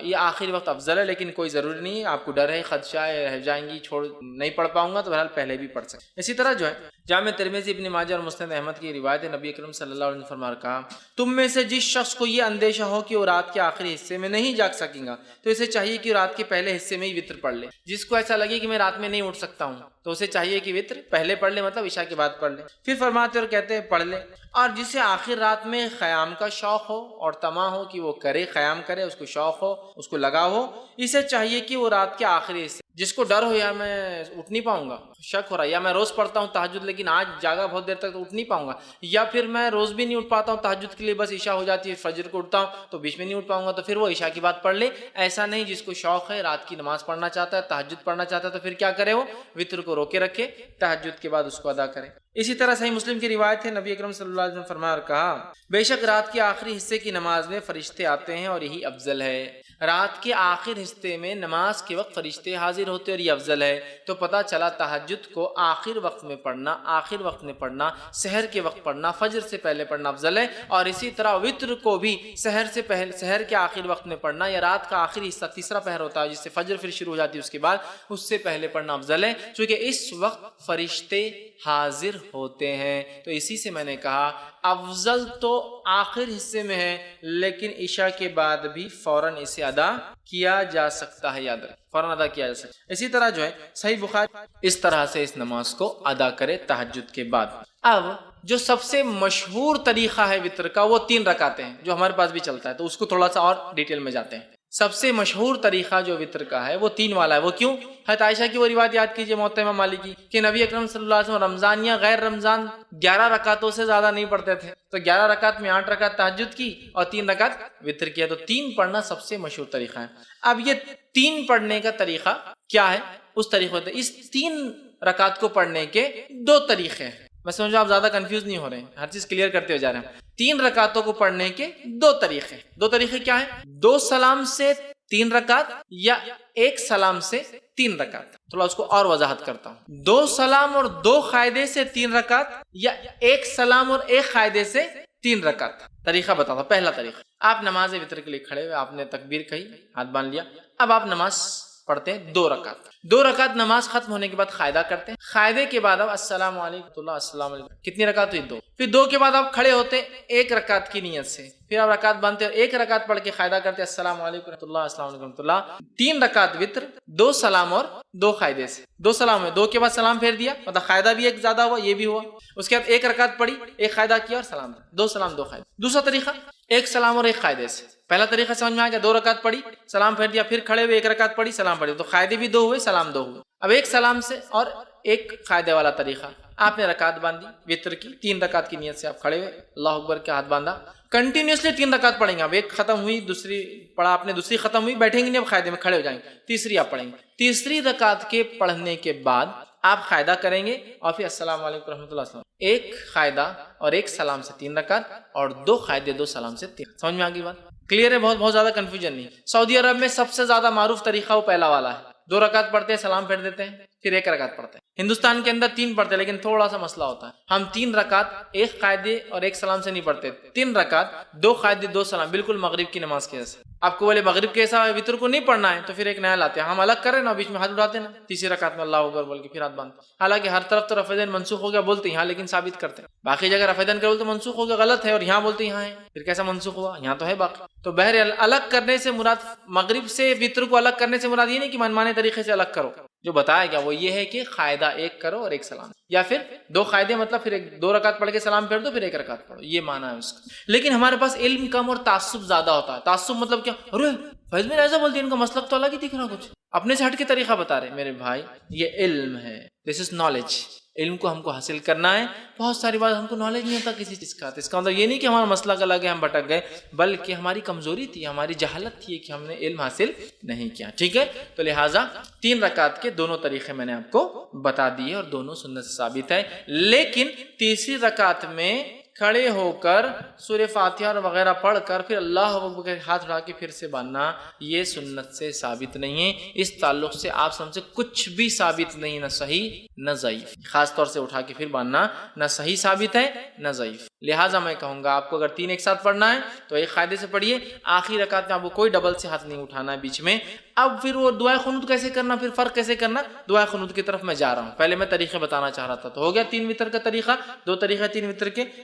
یہ آخری وقت افضل ہے, لیکن کوئی ضروری نہیں ہے, آپ کو ڈر ہے خدشہ ہے رہ جائیں گی, چھوڑ نہیں پڑھ پاؤں گا, تو بہرحال پہلے بھی پڑھ سکتے. اسی طرح جو ہے جامع ترمذی, ابن ماجہ اور مسند احمد کی روایت ہے, نبی اکرم صلی اللہ علیہ وسلم فرمایا کہا, تم میں سے جس شخص کو یہ اندیشہ ہو کہ وہ رات کے آخری حصے میں نہیں جاگ سکیں گا, تو اسے چاہیے کہ رات کے پہلے حصے میں ہی وتر پڑھ لے. جس کو ایسا لگے کہ میں رات میں نہیں اٹھ سکتا ہوں, تو اسے چاہیے کہ وتر پہلے پڑھ لے, مطلب عشاء کے بعد پڑھ لے. پھر فرماتے اور کہتے ہیں پڑھ لے, اور جسے آخر رات میں قیام کا شوق ہو اور طمع ہو کہ وہ کرے، قیام کرے، اس کو شوق ہو، اس کو لگا ہو، اسے چاہیے کہ وہ رات کے آخری حصے، جس کو ڈر ہو یا میں اٹھ نہیں پاؤں گا، شک ہو رہا ہے، یا میں روز پڑھتا ہوں تہجد لیکن آج جاگا بہت دیر تک تو اٹھ نہیں پاؤں گا، یا پھر میں روز بھی نہیں اٹھ پاتا ہوں تہجد کے لیے، بس عشاء ہو جاتی ہے، فجر کو اٹھتا ہوں تو بیچ میں نہیں اٹھ پاؤں گا، تو پھر وہ عشاء کی بات پڑھ لے۔ ایسا نہیں، جس کو شوق ہے، رات کی نماز پڑھنا چاہتا ہے، تہجد پڑھنا چاہتا ہے، تو پھر کیا کرے؟ وہ وتر کو روکے رکھے، تہجد کے بعد اس کو ادا کرے۔ اسی طرح صحیح مسلم کی روایت ہے، نبی اکرم صلی اللہ علیہ وسلم فرمایا اور کہا، بے شک رات کے آخری حصے کی نماز میں فرشتے آتے ہیں اور یہی افضل ہے۔ رات کے آخر حصے میں نماز کے وقت فرشتے حاضر ہوتے اور یہ افضل ہے۔ تو پتہ چلا تہجد کو آخر وقت میں پڑھنا، آخر وقت میں پڑھنا، سحر کے وقت پڑھنا، فجر سے پہلے پڑھنا افضل ہے، اور اسی طرح وتر کو بھی سحر سے پہلے، سحر کے آخر وقت میں پڑھنا، یا رات کا آخری حصہ تیسرا پہر ہوتا ہے جس سے فجر پھر شروع ہو جاتی ہے، اس کے بعد اس سے پہلے پڑھنا افضل ہے، چونکہ اس وقت فرشتے حاضر ہوتے ہیں۔ تو اسی سے میں نے کہا افضل تو آخر حصے میں ہے، لیکن عشاء کے بعد بھی فوراً اسے ادا کیا جا سکتا ہے، یاد رکھ، فوراً ادا کیا جا سکتا ہے۔ اسی طرح جو ہے صحیح بخاری اس طرح سے اس نماز کو ادا کرے تہجد کے بعد۔ اب جو سب سے مشہور طریقہ ہے وتر کا، وہ 3 رکعتیں ہیں، جو ہمارے پاس بھی چلتا ہے، تو اس کو تھوڑا سا اور ڈیٹیل میں جاتے ہیں۔ سب سے مشہور طریقہ جو وتر کا ہے وہ 3 والا ہے۔ وہ کیوں؟ حضرت عائشہ کی وہ روایت یاد کیجئے موطا امام مالک کی، کہ نبی اکرم صلی اللہ علیہ وسلم رمضان یا غیر رمضان 11 رکعتوں سے زیادہ نہیں پڑھتے تھے، تو 11 رکعت میں 8 رکعت تہجد کی اور 3 رکعت وتر کیا، تو 3 پڑھنا سب سے مشہور طریقہ ہے۔ اب یہ 3 پڑھنے کا طریقہ کیا ہے؟ اس طریقے سے اس 3 رکعت کو پڑھنے کے 2 طریقے ہیں۔ میں سمجھو آپ زیادہ کنفیوز نہیں ہو رہے ہیں، ہر چیز کلیئر کرتے ہو جا رہے ہیں۔ 3 رکعتوں کو پڑھنے کے 2 طریقے۔ 2 طریقے کیا ہیں؟ 2 سلام سے 3 رکعت یا 1 سلام سے 3 رکعت۔ تھوڑا اس کو اور وضاحت کرتا ہوں۔ 2 سلام اور 2 قاعدے سے 3 رکعت یا 1 سلام اور 1 قاعدے سے 3 رکعت۔ طریقہ بتاتا ہوں۔ پہلا طریقہ، آپ نماز وتر کے لیے کھڑے ہوئے، آپ نے تکبیر کہی، ہاتھ باندھ لیا، اب آپ نماز پڑھتے ہیں 2 رکعت۔ 2 رکعت نماز ختم ہونے کے بعد قاعدہ کرتے ہیں، قاعدے کے بعد اب السلام علیکم اللہ، السلام علیکم، کتنی رکعت ہوئی؟ 2۔ پھر 2 کے بعد آپ کھڑے ہوتے ہیں 1 رکعت کی نیت سے، پھر آپ رکعت باندھتے ہیں اور 1 رکعت پڑھ کے قاعدہ کرتے ہیں السلام علیکم رحمۃ اللہ، السلام علیکم رحمۃ اللہ۔ 3 رکعت وتر، 2 سلام اور 2 قاعدے سے۔ 2 سلام ہے، 2 کے بعد سلام پھیر دیا، مطلب قاعدہ بھی ایک زیادہ ہوا، یہ بھی ہوا۔ اس کے بعد 1 رکعت پڑھی، 1 قاعدہ کیا اور سلام، 2 سلام 2 قاعدے۔ دوسرا طریقہ 1 سلام اور 1 قاعدے سے۔ پہلا طریقہ سمجھ میں آ گیا، 2 رکعت پڑھی، سلام پھیر دیا، پھر کھڑے ہوئے 1 رکعت پڑھی، سلام پڑھی، تو قاعدے بھی 2 ہوئے، سلام 2 ہوئے۔ اب 1 سلام سے اور 1 قاعدے والا طریقہ، آپ نے رکعت باندھی وتر کی، 3 رکعت کی نیت سے آپ کھڑے ہوئے، اللہ اکبر کے ہاتھ باندھا، کنٹینیوسلی 3 رکعت پڑھیں گے۔ اب 1 ختم ہوئی، دوسری پڑھا آپ نے، دوسری ختم ہوئی، بیٹھیں گے نہیں، اب قاعدے میں کھڑے ہو جائیں گے، تیسری آپ پڑھیں گے۔ تیسری رکعت کے پڑھنے کے بعد آپ قاعدہ کریں گے اور پھر السلام علیکم رحمۃ اللہ، 1 قاعدہ اور 1 سلام سے 3 رکعت اور 2 قاعدے 2 سلام سے 3۔ سمجھ میں آ گئی بات؟ کلیئر ہے؟ بہت زیادہ کنفیوژن نہیں۔ سعودی عرب میں سب سے زیادہ معروف طریقہ وہ پہلا والا ہے، 2 رکعت پڑھتے ہیں، سلام پھیر دیتے ہیں، پھر 1 رکعت پڑھتے ہیں۔ ہندوستان کے اندر 3 پڑھتے ہیں، لیکن تھوڑا سا مسئلہ ہوتا ہے، ہم 3 رکعت 1 قاعدے اور 1 سلام سے نہیں پڑھتے، 3 رکعت 2 قاعدے 2 سلام، بالکل مغرب کی نماز کے جیسے۔ آپ کو بولے مغرب کے ایسا وتر کو نہیں پڑھنا ہے تو پھر ایک نیا لاتے ہیں، ہم الگ کر رہے ہیں نا، بیچ میں ہاتھ اٹھاتے ہیں نا، تیسری رکعت میں اللہ اکبر بول کے پھر ہاتھ باندھتے ہیں۔ حالانکہ ہر طرف تو رفع دین منسوخ ہو گیا بولتے ہیں، یہاں لیکن ثابت کرتے ہیں، باقی جگہ رفع دین کرو تو منسوخ ہو گیا، غلط ہے، اور یہاں بولتے ہیں یہاں ہے، پھر کیسا منسوخ ہوا؟ یہاں تو ہے باقی۔ تو بہرحال الگ کرنے سے مراد، مغرب سے وتر کو الگ کرنے سے مراد یہ نہیں کہ منمانے طریقے سے الگ کرو، جو بتایا گیا وہ یہ ہے کہ قاعدہ 1 کرو اور 1 سلام، یا پھر 2 قاعدے مطلب پھر 2 رکعت پڑھ کے سلام پھیر دو، پھر 1 رکعت پڑھو، یہ معنی ہے اس کا۔ لیکن ہمارے پاس علم کم اور تعصب زیادہ ہوتا ہے۔ تعصب مطلب کیا؟ ارے فیض میں ایسا بولتے ہیں، ان کا مسلک تو الگ ہی دکھ رہا، کچھ اپنے سے ہٹ کے طریقہ بتا رہے۔ میرے بھائی یہ علم ہے، دس از نالج، علم کو ہم کو حاصل کرنا ہے۔ بہت ساری بات ہم کو نالج نہیں ہوتا کسی چیز کا، تو اس کا مطلب یہ نہیں کہ ہمارا مسئلہ الگ ہے ہم بھٹک گئے، بلکہ ہماری کمزوری تھی، ہماری جہالت تھی کہ ہم نے علم حاصل نہیں کیا، ٹھیک ہے؟ تو لہٰذا 3 رکعت کے دونوں طریقے میں نے آپ کو بتا دیے اور دونوں سنت سے ثابت ہے، لیکن تیسری رکعت میں کھڑے ہو کر سورہ فاتحہ اور وغیرہ پڑھ کر پھر اللہ اکبر کے ہاتھ اٹھا کے پھر سے باندھنا، یہ سنت سے ثابت نہیں ہے۔ اس تعلق سے آپ سب سے کچھ بھی ثابت نہیں، نہ صحیح نہ ضعیف، خاص طور سے اٹھا کے پھر باندھنا نہ صحیح ثابت ہے نہ ضعیف۔ لہٰذا میں کہوں گا آپ کو اگر 3 ایک ساتھ پڑھنا ہے تو 1 قاعدے سے پڑھیے، آخری رکعت میں آپ کو کوئی ڈبل سے ہاتھ نہیں اٹھانا ہے بیچ میں۔ اب پھر وہ دعائے قنوت کیسے کرنا، پھر فرق کیسے کرنا، دعائے قنوت کی طرف میں جا رہا ہوں۔ پہلے میں طریقے بتانا چاہ رہا تھا، تو ہو گیا 3 وتر کا طریقہ، 2 طریقے 3 وتر کے،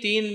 3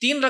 3